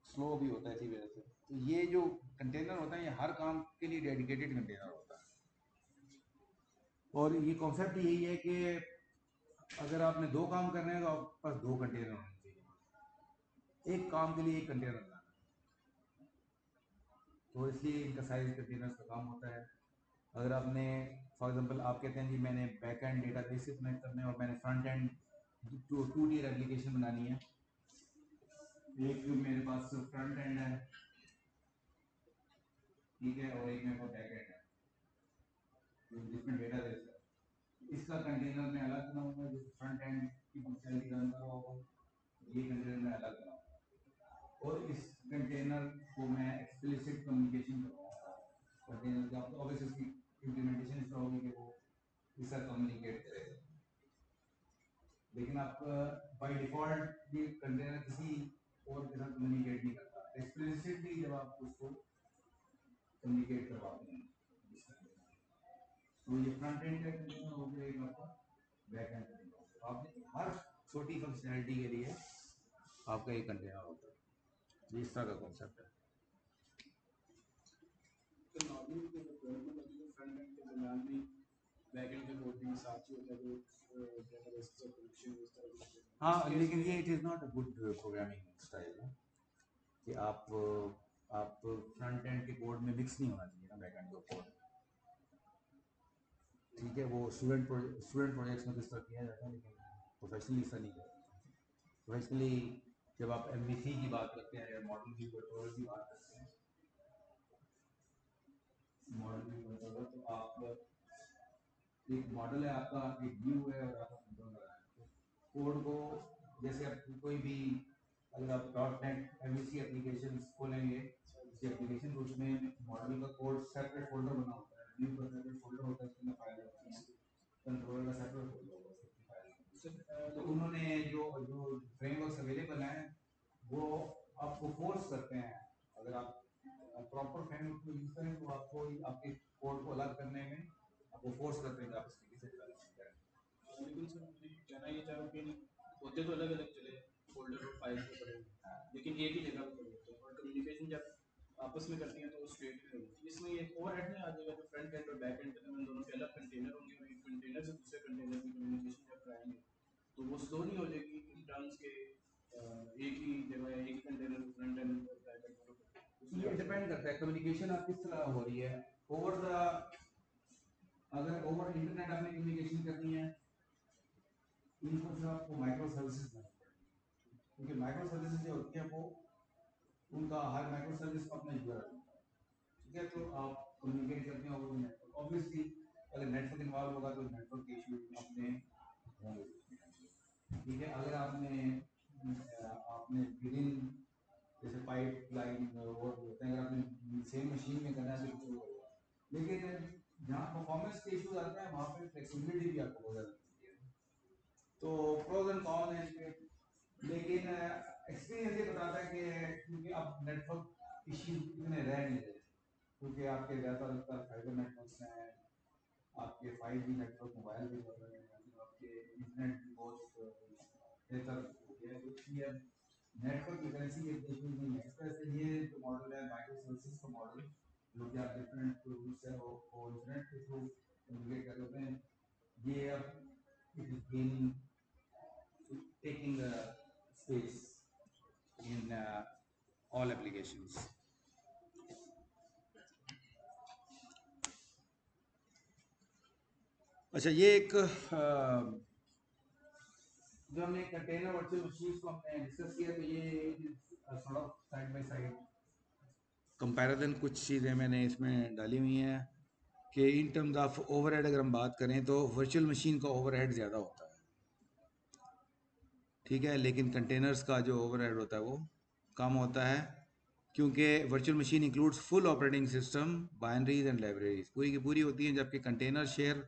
स्लो भी होता है इसी वजह से। तो ये जो कंटेनर होता है ये हर काम के लिए डेडिकेटेड कंटेनर होता है। और ये कॉन्सेप्ट यही है कि अगर आपने दो काम करने हैं तो आपके पास दो कंटेनर होने चाहिए, एक काम के लिए एक कंटेनर बनाना। तो इसलिए इनका साइज कंटेनर्स का काम होता है। अगर आपने फॉर एग्जांपल आप कहते हैं जी मैंने बैक एंड डेटा बेस से कनेक्ट करना है और मैंने front end two tier application बनानी है। एक मेरे पास फ्रंट एंड है, ठीक है, और एक मेरे पास बैक एंड है जिसमें डेटा बेस है। इसका कंटेनर में अलग बनाऊंगा, जो फ्रंट एंड की फंक्शनलिटी रन कर रहा होगा, ये कंटेनर में अलग बनाऊंगा। और इस कंटेनर को मैं एक्सप्लिसिट कम्युनिकेशन करवाऊंगा कंटेनर का। तो ऑब्वियसली इसकी इम्प्लीमेंटेशन इस तरह होगी कि वो इसका कम्युनिकेट करेगा। लेकिन आप बाय डिफॉल्ट ये कंटेनर किसी और के साथ कम्युनिकेट नहीं करता, एक्सप्लिसिटली जब आप उसको कम्युनिकेट करवाते हैं। तो ये फ्रंट एंड का कंटेनर हो गया, एक आपका बैक एंड कंटेनर हो गया। आपने हर छोटी फंक्शनैलिटी के लिए आपका एक कंटेनर होता है। ये इस तरह का कॉन्सेप्ट है। तो नॉर्मली जो डेवलपमेंट होती है फ्रंट एंड के दरमियान भी बैक एंड के कोड भी साथ ही होता है, जो डेटाबेस से कनेक्शन इस तरह की। हाँ, लेकिन ये it is not a good programming style है कि आप फ्रंट एंड के कोड में मिक्स नहीं होना चाहिए ना बैक एंड का कोड। ठीक है, वो स्टूडेंट प्रोजेक्ट्स में किस तरह किया जाता है, लेकिन प्रोफेशनली ऐसा नहीं करता। प्रोफेशनली जब आप एमवीसी की बात करते हैं या मॉडल व्यू कंट्रोलर की बात करते हैं, मॉडल व्यू कंट्रोलर, तो आप एक मॉडल है आपका, एक व्यू है और आपका कंट्रोलर है। तो कोड को जैसे आप कोई भी अगर आप डॉट नेट एमवीसी एप्लीकेशन खोलेंगे, एप्लीकेशन तो उसमें मॉडल का कोड सेपरेट फोल्डर बना होता है, व्यू का सेपरेट फोल्डर होता है, उसमें फाइल होती है, कंट्रोलर का सेपरेट फोल्डर होगा उसकी फाइल। तो उन्होंने जो जो फ्रेमवर्क्स अवेलेबल हैं वो आपको फोर्स करते हैं, अगर आप प्रॉपर फ्रेमवर्क को यूज करें तो आपको आपके कोड को अलग करने में आपको फोर्स करते हैं कि आप इसमें किसी डेवलपमेंट करें। लेकिन सर मुझे कहना ये चाहूँ कि होते तो अलग अलग चले फोल्डर और फाइल्स में पड़े, लेकिन एक ही जगह पर पड़े होते हैं और कम्युनिकेशन जब आपस में करती हैं तो स्ट्रेट में होती है। इसमें एक ओवरहेड नहीं आ जाएगा, जो फ्रंट एंड और बैक एंड के दोनों के अलग कंटेनर होंगे और एक कंटेनर से दूसरे कंटेनर की कम्युनिकेशन जब कराएंगे तो वो स्लो नहीं हो जाएगी इन टर्म्स के एक ही जगह एक ही कंटेनर फ्रंट एंड और बैक एंड। ये डिपेंड करता है कम्युनिकेशन आप किस तरह हो रही है। ओवर द अगर ओवर इंटरनेट आपने कम्युनिकेशन करनी है, इनको फिर आपको माइक्रो सर्विसेज बनानी पड़ेगी, क्योंकि माइक्रो सर्विसेज जो होती है वो उनका हर माइक्रो सर्विस का अपना यूआरएल होता है। ठीक है, तो आप कम्युनिकेट करते हैं ओवर नेटवर्क। ऑब्वियसली अगर नेटवर्क इन्वॉल्व होगा तो नेटवर्क के इशू अपने होंगे। ठीक है, अगर आपने आपने विद इन जैसे पाइप लाइन वो होते हैं, अगर आपने सेम मशीन में करना है तो कुछ होगा। लेकिन जहाँ परफॉर्मेंस के इशूज आते हैं वहाँ पे फ्लेक्सिबिलिटी भी आपको बहुत ज़्यादा मिलती है। तो प्रोज एंड कॉन है इसके, लेकिन एक्सपीरियंस ये बताता है कि क्योंकि अब नेटवर्क इश्यूज इतने रह नहीं रहे, क्योंकि आपके ज़्यादातर फाइबर नेटवर्क्स हैं, आपके 5G नेटवर्क मोबाइल भी हो रहे हैं, आपके इंटरनेट भी बहुत बेहतर हो गया है, तो इसलिए नेटवर्क डिपेंडेंसी एक इशू नहीं है। इस तरह से ये जो मॉडल है माइक्रो सर्विसेज का मॉडल, जो कि आप डिफरेंट टूल्स है वो इंटरनेट के थ्रू कम्युनिकेट कर होते हैं, ये अब it is gaining, taking the space in all applications. अच्छा, ये एक जो हमने कंटेनर वर्चुअल मशीन को हमने डिस्कस किया, तो ये थोड़ा साइड बाय साइड कंपैरिजन कुछ चीज़ें मैंने इसमें डाली हुई हैं कि इन टर्म्स ऑफ ओवरहेड अगर हम बात करें तो वर्चुअल मशीन का ओवरहेड ज़्यादा होता है, ठीक है, लेकिन कंटेनर्स का जो ओवरहेड होता है वो कम होता है, क्योंकि virtual machine includes full operating system, binaries and libraries पूरी की पूरी होती हैं, जबकि container share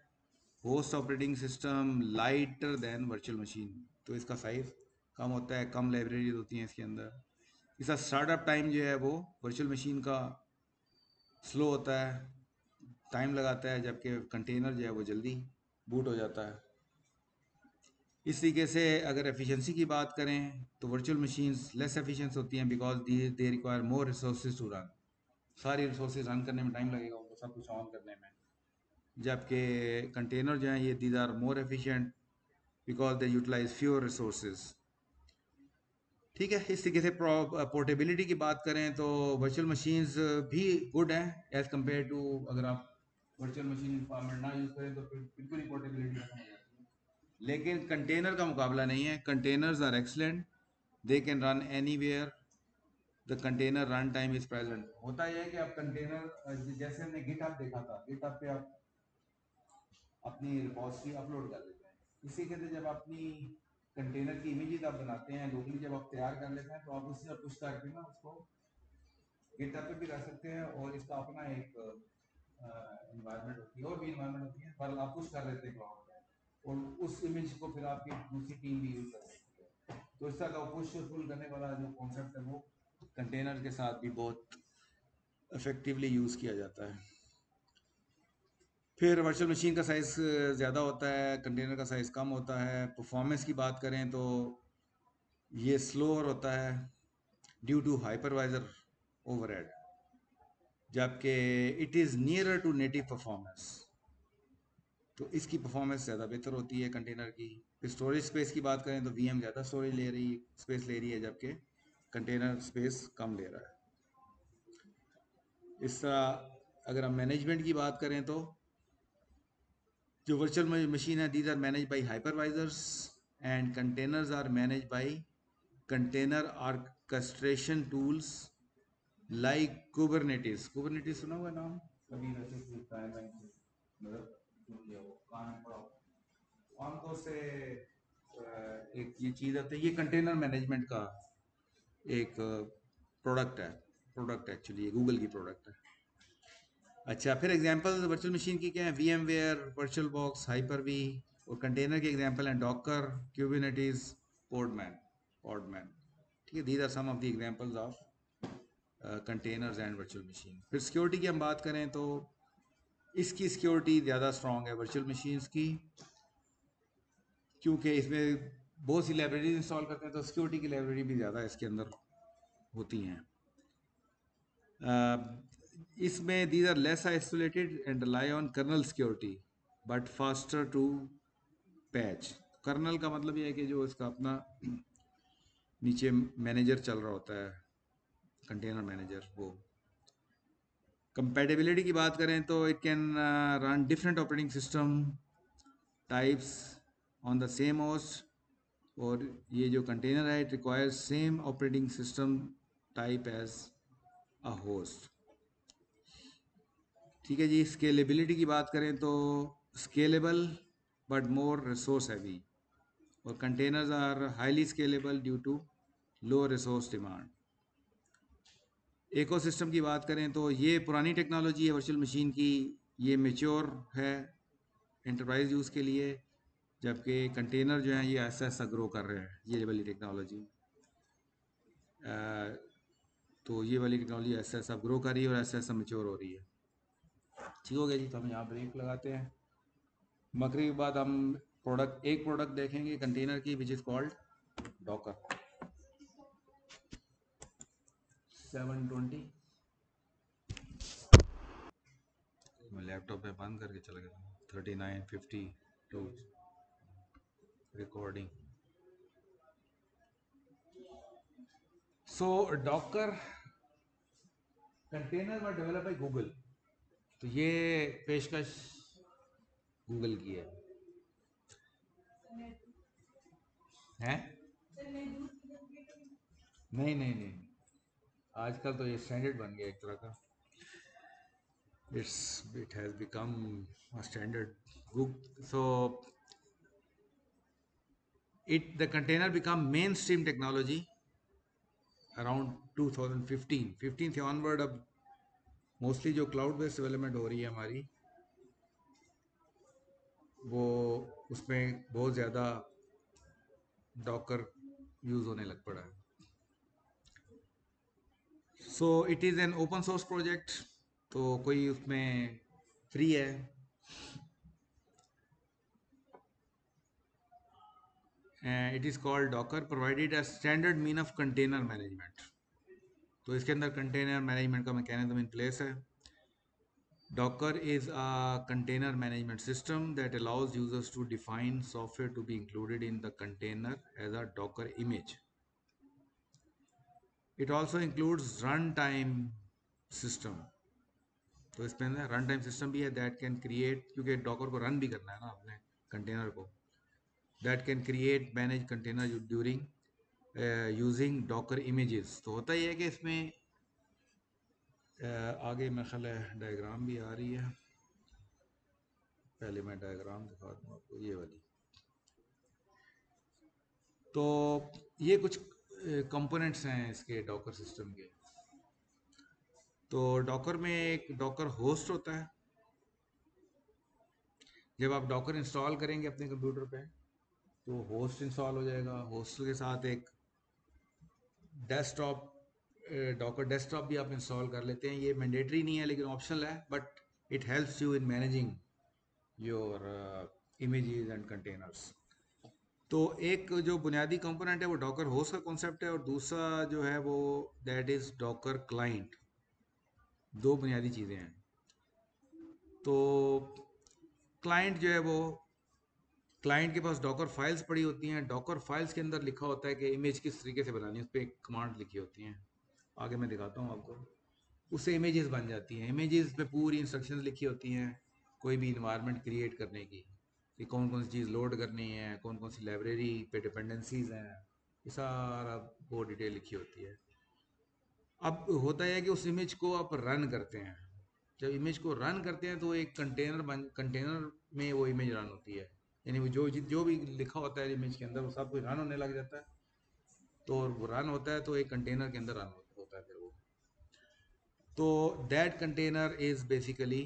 host operating system lighter than virtual machine, तो इसका साइज़ कम होता है, कम लाइब्रेरीज होती हैं इसके अंदर। इसका स्टार्टअप टाइम जो है वो वर्चुअल मशीन का स्लो होता है, टाइम लगाता है, जबकि कंटेनर जो है वो जल्दी बूट हो जाता है। इस तरीके से अगर एफिशिएंसी की बात करें तो वर्चुअल मशीन्स लेस एफिशिएंट होती हैं because they require more resources to run, सारी रिसोर्सेज रन करने में टाइम लगेगा उनको सब कुछ ऑन करने में, जबकि कंटेनर जो हैं ये these are more efficient because they utilize fewer resources, ठीक है। इस तरीके से पोर्टेबिलिटी की बात करें तो वर्चुअल मशीन्स भी गुड हैं एज़ कम्पेयर टू, अगर आप वर्चुअल मशीन फॉर्मेट ना यूज़ करें तो फिर बिल्कुल ही पोर्टेबिलिटी खत्म हो जाती है, लेकिन कंटेनर का मुकाबला नहीं है, containers are excellent, they can run anywhere, the container run time is present. होता यह है कि आप कंटेनर, जैसे हमने गिटहब देखा था, गिटहब पे आप अपनी रिपॉजिटरी अपलोड कर देते हैं, इसी के जब अपनी कंटेनर की इमेजेस आप बनाते हैं लोकली, जब आप तैयार कर लेते हैं तो आप उससे पुश करके ना उसको गिटहब पे भी रख सकते हैं, और इसका अपना एक इन्वायरमेंट होती है, और भी इन्वायरमेंट होती है, पर आप पुश कर देते हैं क्लाउड पे, और उस इमेज को फिर आपकी दूसरी टीम भी यूज कर सकती है, तो इस तरह का पुश पुल करने वाला जो कॉन्सेप्ट है वो कंटेनर के साथ भी बहुत इफेक्टिवली यूज़ किया जाता है। फिर वर्चुअल मशीन का साइज़ ज़्यादा होता है, कंटेनर का साइज़ कम होता है। परफॉर्मेंस की बात करें तो ये स्लोअर होता है ड्यू टू हाइपरवाइजर ओवरहेड, जबकि it is nearer to native performance, तो इसकी परफॉर्मेंस ज़्यादा बेहतर होती है कंटेनर की। फिर स्टोरेज स्पेस की बात करें तो वीएम ज़्यादा स्टोरेज ले रही स्पेस ले रही है, जबकि कंटेनर स्पेस कम ले रहा है। इस तरह अगर हम मैनेजमेंट की बात करें तो जो वर्चुअल मशीन है, these are manage by hypervisors and containers are manage by container orchestration tools like Kubernetes. Kubernetes सुना हुआ नाम कभी? वैसे मतलब सुन लिया हो, कान में पड़ा हो। आमतौर से एक ये चीज़ आती है, ये कंटेनर मैनेजमेंट का एक प्रोडक्ट है, प्रोडक्ट एक्चुअली ये गूगल की प्रोडक्ट है। अच्छा, फिर एग्जांपल वर्चुअल मशीन की क्या है? VMware, VirtualBox, Hyper V, और कंटेनर के एग्जांपल हैं डॉकर, क्यूबिनेटिस, पोडमैन, पॉडमैन, ठीक है। These are some of the examples of containers and virtual machine. फिर सिक्योरिटी की हम बात करें तो इसकी सिक्योरिटी ज़्यादा स्ट्रॉन्ग है वर्चुअल मशीन्स की, क्योंकि इसमें बहुत सी लाइब्रेरी इंस्टॉल करते हैं तो सिक्योरिटी की लाइब्रेरी भी ज़्यादा इसके अंदर होती हैं। इसमें these are less isolated and rely on kernel security but faster to patch. Kernel का मतलब ये है कि जो इसका अपना नीचे मैनेजर चल रहा होता है, कंटेनर मैनेजर, वो। कंपैटिबिलिटी की बात करें तो it can run different operating system types on the same host, और ये जो कंटेनर है it requires same operating system type as a host, ठीक है जी। स्केलेबिलिटी की बात करें तो scalable but more resource heavy, और containers are highly scalable due to low resource demand. Ecosystem की बात करें तो ये पुरानी टेक्नोलॉजी है वर्चुअल मशीन की, ये मेच्योर है एंटरप्राइज यूज़ के लिए, जबकि कंटेनर जो हैं ये ऐसा ऐसा ग्रो कर रहे हैं, ये वाली टेक्नोलॉजी। तो ये वाली टेक्नोलॉजी ऐसा ऐसा ग्रो कर रही है और ऐसा ऐसा मेच्योर हो रही है। ठीक हो गया जी, तो हम यहाँ ब्रेक लगाते हैं। मकरी के बाद हम एक प्रोडक्ट देखेंगे कंटेनर की, विच इज़ कॉल्ड डॉकर 720। मैं लैपटॉप पे बंद करके चला गया था। 3950 to recording. So Docker container were developed by Google. तो ये पेशकश गूगल की है हैं? नहीं नहीं नहीं, आजकल तो ये स्टैंडर्ड बन गया एक तरह का. It has become a standard. So the container become mainstream technology around 2015. 15 से onward अब मोस्टली जो क्लाउड बेस्ड डेवलपमेंट हो रही है हमारी, वो उसमें बहुत ज़्यादा डॉकर यूज़ होने लग पड़ा है. So it is an open source project, तो कोई उसमें फ्री है. It is called Docker, provided a standard mean of container management. तो इसके अंदर कंटेनर मैनेजमेंट का मैकेनिज्म इन प्लेस है. Docker is a container management system that allows users to define software to be included in the container as a Docker image. It also includes runtime system. तो इसमें ना run time system भी है that can create, क्योंकि Docker को run भी करना है ना अपने कंटेनर को, that can create manage container during using Docker images. तो होता ही है कि इसमें आगे मेरे ख्याल है डायग्राम भी आ रही है. पहले मैं डायग्राम दिखा दूँ आपको, ये वाली. तो ये कुछ कंपोनेंट्स हैं इसके डॉकर सिस्टम के. तो डॉकर में एक डॉकर होस्ट होता है. जब आप डॉकर इंस्टॉल करेंगे अपने कंप्यूटर पे, तो होस्ट इंस्टॉल हो जाएगा. होस्ट के साथ एक डेस्कटॉप, डॉकर डेस्कटॉप भी आप इंस्टॉल कर लेते हैं. ये मैंडेटरी नहीं है लेकिन ऑप्शनल है, but it helps you in managing your images and containers. तो एक जो बुनियादी कंपोनेंट है वो डॉकर होस्ट का कॉन्सेप्ट है, और दूसरा जो है वो दैट इज़ डॉकर क्लाइंट. दो बुनियादी चीज़ें हैं. तो क्लाइंट जो है वो, क्लाइंट के पास डॉकर फाइल्स पड़ी होती हैं. डॉकर फाइल्स के अंदर लिखा होता है कि इमेज किस तरीके से बनानी है, उस पर एक कमांड लिखी होती हैं. आगे मैं दिखाता हूँ आपको. उससे इमेजेस बन जाती हैं. इमेजेस पे पूरी इंस्ट्रक्शंस लिखी होती हैं कोई भी इन्वायरमेंट क्रिएट करने की, कि कौन कौन सी चीज़ लोड करनी है, कौन कौन सी लाइब्रेरी पे डिपेंडेंसीज हैं, ये सारा वो डिटेल लिखी होती है. अब होता है कि उस इमेज को आप रन करते हैं. जब इमेज को रन करते हैं तो एक कंटेनर में वो इमेज रन होती है. यानी वो जो भी लिखा होता है इमेज के अंदर वो सब कुछ रन होने लग जाता है. तो वो रन होता है तो एक कंटेनर के अंदर रन होता है फिर वो. तो that container is basically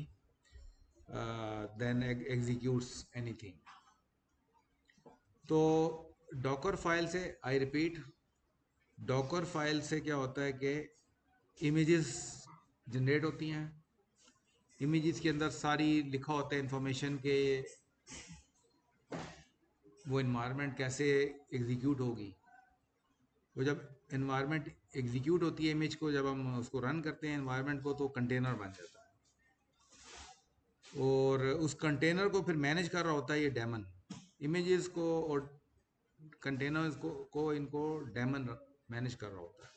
then executes anything. तो डॉकर फाइल से, आई रिपीट, डॉकर फाइल से क्या होता है कि इमेजेस जनरेट होती हैं. इमेजेस के अंदर सारी लिखा होता है इंफॉर्मेशन के वो इन्वायरमेंट कैसे एग्जीक्यूट होगी. तो जब इन्वायरमेंट एग्जीक्यूट होती है इमेज को, जब हम उसको रन करते हैं इन्वायरमेंट को, तो कंटेनर बन जाता है. और उस कंटेनर को फिर मैनेज कर रहा होता है ये डेमन. इमेजेस को और कंटेनर्स को इनको डेमन मैनेज कर रहा होता है.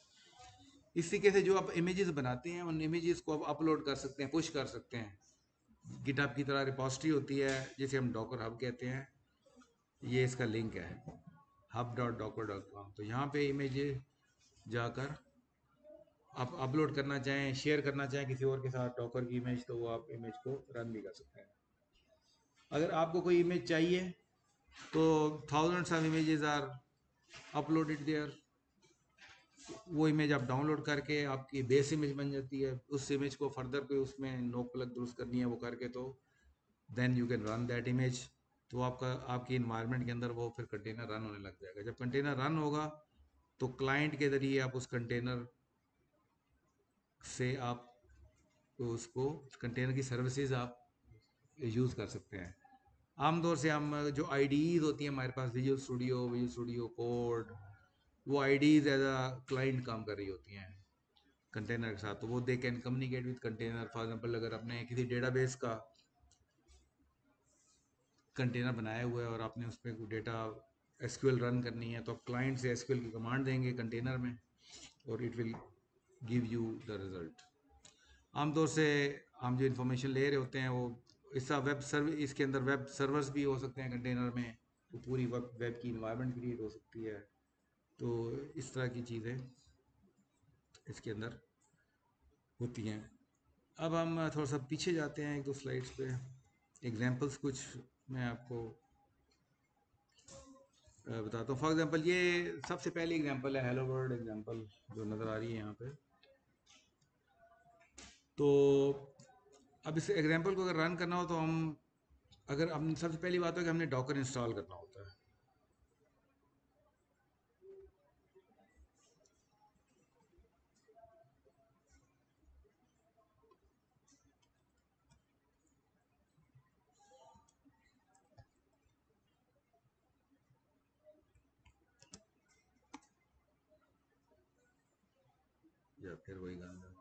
इस तरीके से जो आप इमेजेस बनाते हैं उन इमेजेस को आप अपलोड कर सकते हैं, पुश कर सकते हैं. गिटहब की तरह रिपोजिटरी होती है जिसे हम डॉकर हब कहते हैं. ये इसका लिंक है hub.docker.com. तो यहाँ पे इमेज जाकर आप अपलोड करना चाहें, शेयर करना चाहें किसी और के साथ डॉकर की इमेज, तो वो आप इमेज को रन भी कर सकते हैं. अगर आपको कोई इमेज चाहिए तो thousands of images are uploaded there. वो इमेज आप डाउनलोड करके आपकी बेस इमेज बन जाती है. उस इमेज को फर्दर कोई उसमें नोक पलक दुरुस्त करनी है वो करके, तो then you can run that image. तो आपकी इन्वायरमेंट के अंदर वो फिर कंटेनर रन होने लग जाएगा. जब कंटेनर रन होगा तो क्लाइंट के ज़रिए आप उस कंटेनर से आप उसको कंटेनर की सर्विसेज आप यूज़ कर सकते हैं. आमतौर से हम जो आईडीज़ होती हैं हमारे पास, विजुअल स्टूडियो कोड, वो आईडीज़ एज अ क्लाइंट काम कर रही होती हैं कंटेनर के साथ. तो वो they can communicate with container. For example अगर अपने किसी डेटाबेस का कंटेनर बनाया हुआ है और आपने उस पर डेटा एसक्यूएल रन करनी है, तो आप क्लाइंट से एसक्यूएल की कमांड देंगे कंटेनर में और it will give you the result. आमतौर से हम जो इन्फॉर्मेशन ले रहे होते हैं वो इसका वेब सर्व इसके अंदर वेब सर्वर्स भी हो सकते हैं कंटेनर में, तो पूरी वेब की इन्वायरमेंट क्रिएट हो सकती है। तो इस तरह की चीज़ें इसके अंदर होती हैं। अब हम थोड़ा सा पीछे जाते हैं, एक दो स्लाइड्स पे एग्जांपल्स कुछ मैं आपको बताता हूँ। फॉर एग्जांपल ये सबसे पहली एग्जांपल है हेलो वर्ल्ड एग्जांपल जो नज़र आ रही है यहाँ पे। तो अब इस एग्जांपल को अगर रन करना हो तो हम सबसे पहली बात है कि हमने डॉकर इंस्टॉल करना होता है। या फिर वही गाना।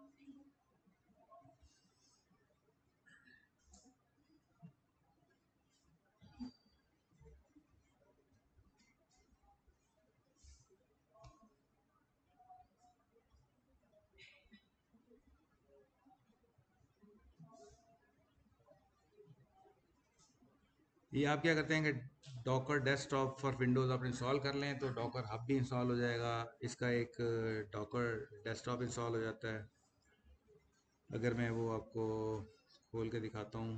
ये आप क्या करते हैं कि डॉकर डेस्कटॉप फॉर विंडोज़ आप इंस्टॉल कर लें तो डॉकर हब भी इंस्टॉल हो जाएगा, इसका एक डॉकर डेस्कटॉप इंस्टॉल हो जाता है। अगर मैं वो आपको खोल के दिखाता हूँ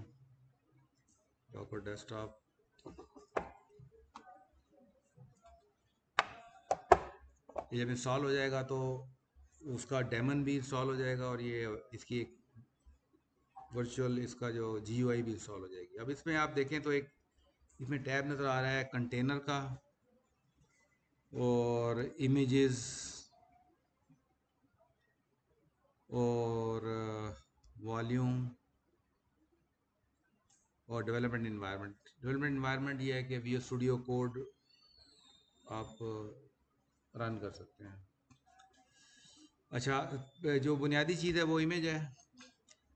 डॉकर डेस्कटॉप, ये जब इंस्टॉल हो जाएगा तो उसका डेमन भी इंस्टॉल हो जाएगा और ये इसकी एक वर्चुअल इसका जो GUI भी इंस्टॉल हो जाएगी। अब इसमें आप देखें तो एक इसमें टैब नज़र आ रहा है कंटेनर का और इमेजेस और वॉल्यूम और डेवलपमेंट इन्वायरमेंट ये है कि VS स्टूडियो कोड आप रन कर सकते हैं। अच्छा, जो बुनियादी चीज़ है वो इमेज है।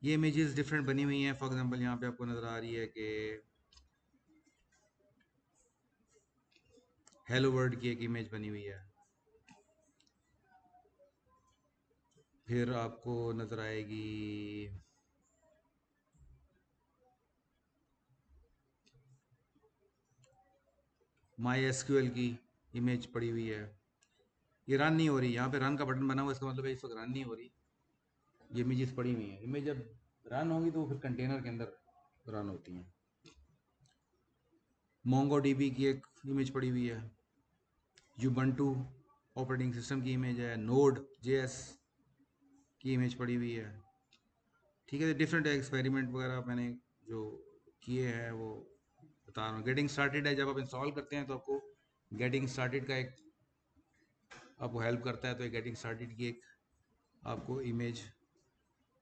ये इमेजेस डिफरेंट बनी हुई हैं। फॉर एग्जांपल यहाँ पे आपको नज़र आ रही है कि हेलो वर्ल्ड की एक इमेज बनी हुई है। फिर आपको नज़र आएगी MySQL की इमेज पड़ी हुई है। ये रन नहीं हो रही, यहाँ पे रन का बटन बना हुआ है, इसका मतलब है इस वक्त रन नहीं हो रही। ये इमेजेस पड़ी हुई हैं। इमेज जब रन होंगी तो फिर कंटेनर के अंदर रन होती हैं। MongoDB की एक इमेज पड़ी हुई है, Ubuntu ऑपरेटिंग सिस्टम की इमेज है, Node.js की इमेज पड़ी हुई है। ठीक है, डिफरेंट एक्सपेरिमेंट वगैरह मैंने जो किए हैं वो बता रहा हूँ। गेटिंग स्टार्टेड है, जब आप इंस्टॉल करते हैं तो आपको गेटिंग स्टार्टेड का एक आपको हेल्प करता है, तो गेटिंग स्टार्टेड की एक आपको इमेज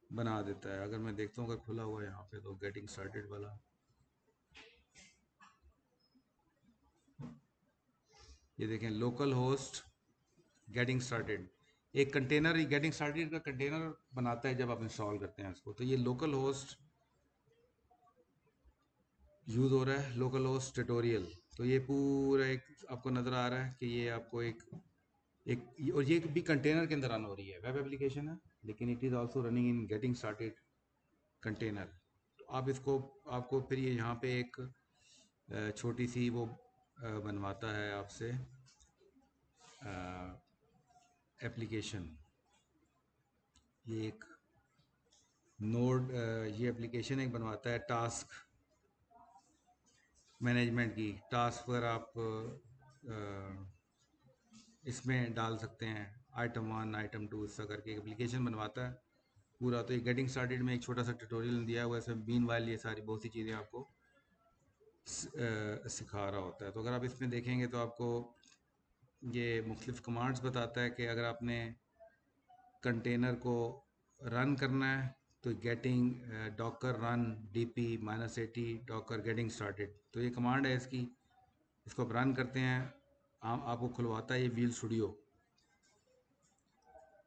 बना देता है। अगर मैं देखता हूँ अगर खुला हुआ है यहाँ पे तो गेटिंग स्टार्टेड वाला, ये देखें लोकल होस्ट गेटिंग स्टार्टेड, एक कंटेनर गेटिंग स्टार्टेड का कंटेनर बनाता है जब आप इंस्टॉल करते हैं इसको। तो ये लोकल होस्ट यूज़ हो रहा है, लोकल होस्ट ट्यूटोरियल। तो ये पूरा एक आपको नज़र आ रहा है कि ये आपको और ये भी कंटेनर के अंदर रन हो रही है। वेब एप्लीकेशन है लेकिन it is also running in getting started container. तो आप इसको आपको फिर ये यहाँ पे एक छोटी सी वो बनवाता है आपसे एप्लीकेशन। ये एक नोड ये एप्लीकेशन एक बनवाता है टास्क मैनेजमेंट की। टास्क पर आप इसमें डाल सकते हैं आइटम 1 आइटम 2 इस तरह करके एक एप्लीकेशन बनवाता है पूरा। तो ये गेटिंग स्टार्टेड में एक छोटा सा ट्यूटोरियल दिया हुआ है, इसमें बीन वाइल ये सारी बहुत सी चीज़ें आपको सिखा रहा होता है। तो अगर आप इसमें देखेंगे तो आपको ये मुख्तलिफ कमांड्स बताता है कि अगर आपने कंटेनर को रन करना है तो getting Docker run DP -80 Docker getting started. तो ये कमांड है इसकी, इसको आप रन करते हैं आपको खुलवाता है ये व्हील स्टूडियो।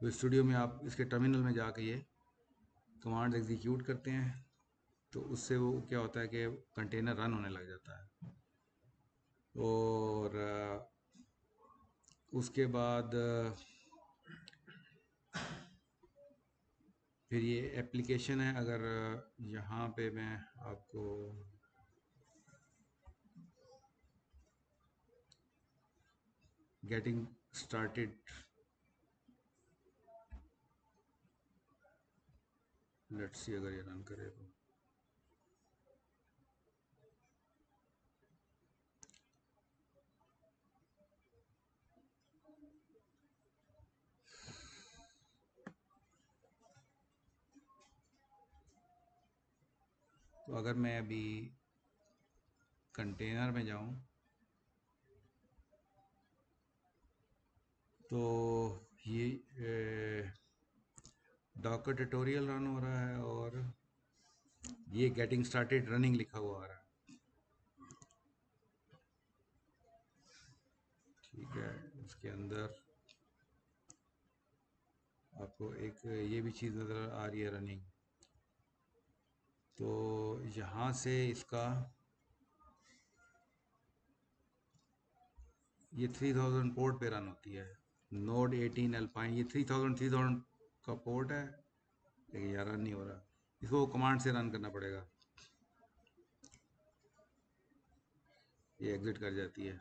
तो स्टूडियो में आप इसके टर्मिनल में जाके ये कमांड एग्जीक्यूट करते हैं तो उससे वो क्या होता है कि कंटेनर रन होने लग जाता है। और उसके बाद फिर ये एप्लीकेशन है। अगर यहाँ पे मैं आपको गेटिंग स्टार्टेड, लेट्स सी अगर ये रन करे तो अगर मैं अभी कंटेनर में जाऊं तो ये डॉकर ट्यूटोरियल रन हो रहा है और ये गेटिंग स्टार्टेड रनिंग लिखा हुआ आ रहा है। ठीक है, इसके अंदर आपको एक ये भी चीज़ नज़र आ रही है रनिंग। तो यहाँ से इसका ये 3000 पोर्ट पे रन होती है। नोड 18 अल्पाइन, ये 3000 का पोर्ट है, लेकिन यार रन नहीं हो रहा। इसको कमांड से रन करना पड़ेगा। ये एग्जिट कर जाती है।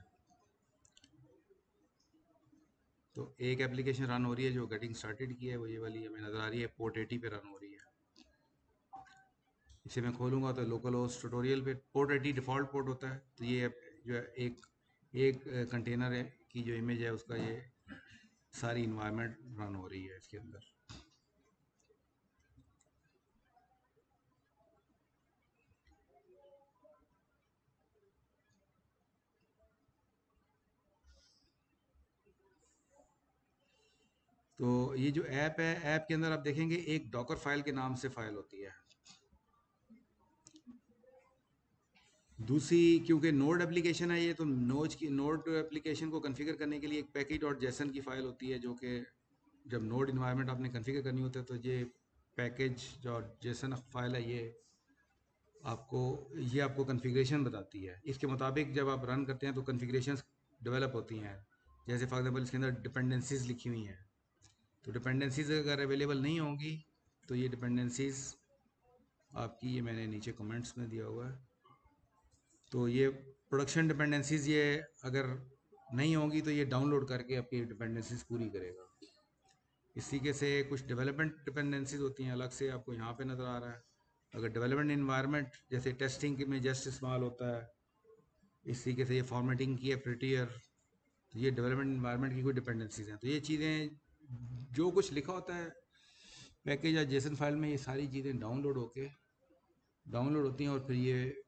तो एक एप्लीकेशन रन हो रही है जो गेटिंग स्टार्टेड की है, वो ये वाली हमें नज़र आ रही है, पोर्ट 80 पे रन हो रही है। इसे मैं खोलूँगा तो लोकल होस्ट ट्यूटोरियल पे पोर्ट 80 डिफ़ॉल्ट पोर्ट होता है। तो ये जो है एक कंटेनर है की जो इमेज है उसका ये सारी इन्वायरमेंट रन हो रही है इसके अंदर। तो ये जो ऐप है, ऐप के अंदर आप देखेंगे एक डॉकर फाइल के नाम से फाइल होती है। दूसरी, क्योंकि नोड एप्लीकेशन है ये, तो नोड एप्लीकेशन को कॉन्फ़िगर करने के लिए एक पैकेज डॉट जेसन की फ़ाइल होती है, जो कि जब नोड इन्वायरमेंट आपने कॉन्फ़िगर करनी होता है तो ये पैकेज डॉट जेसन फाइल है, ये आपको कॉन्फ़िगरेशन बताती है। इसके मुताबिक जब आप रन करते हैं तो कॉन्फ़िगरेशंस डेवलप होती हैं। जैसे फॉर एग्जांपल इसके अंदर डिपेंडेंसीज लिखी हुई हैं, तो डिपेंडेंसीज अगर अवेलेबल नहीं होंगी तो ये डिपेंडेंसीज आपकी, ये मैंने नीचे कमेंट्स में दिया हुआ है, तो ये प्रोडक्शन डिपेंडेंसीज ये अगर नहीं होंगी तो ये डाउनलोड करके आपकी डिपेंडेंसीज पूरी करेगा। इस तरीके से कुछ डेवलपमेंट डिपेंडेंसीज होती हैं, अलग से आपको यहाँ पे नज़र आ रहा है। अगर डेवलपमेंट इन्वायरमेंट जैसे टेस्टिंग में जस्ट इस्तेमाल होता है, इस तरीके से ये फॉर्मेटिंग की है प्रिटियर, तो ये डेवलपमेंट इन्वायरमेंट की कोई डिपेंडेंसीज हैं। तो ये चीज़ें जो कुछ लिखा होता है पैकेज या जेसन फाइल में, ये सारी चीज़ें डाउनलोड होती हैं और फिर ये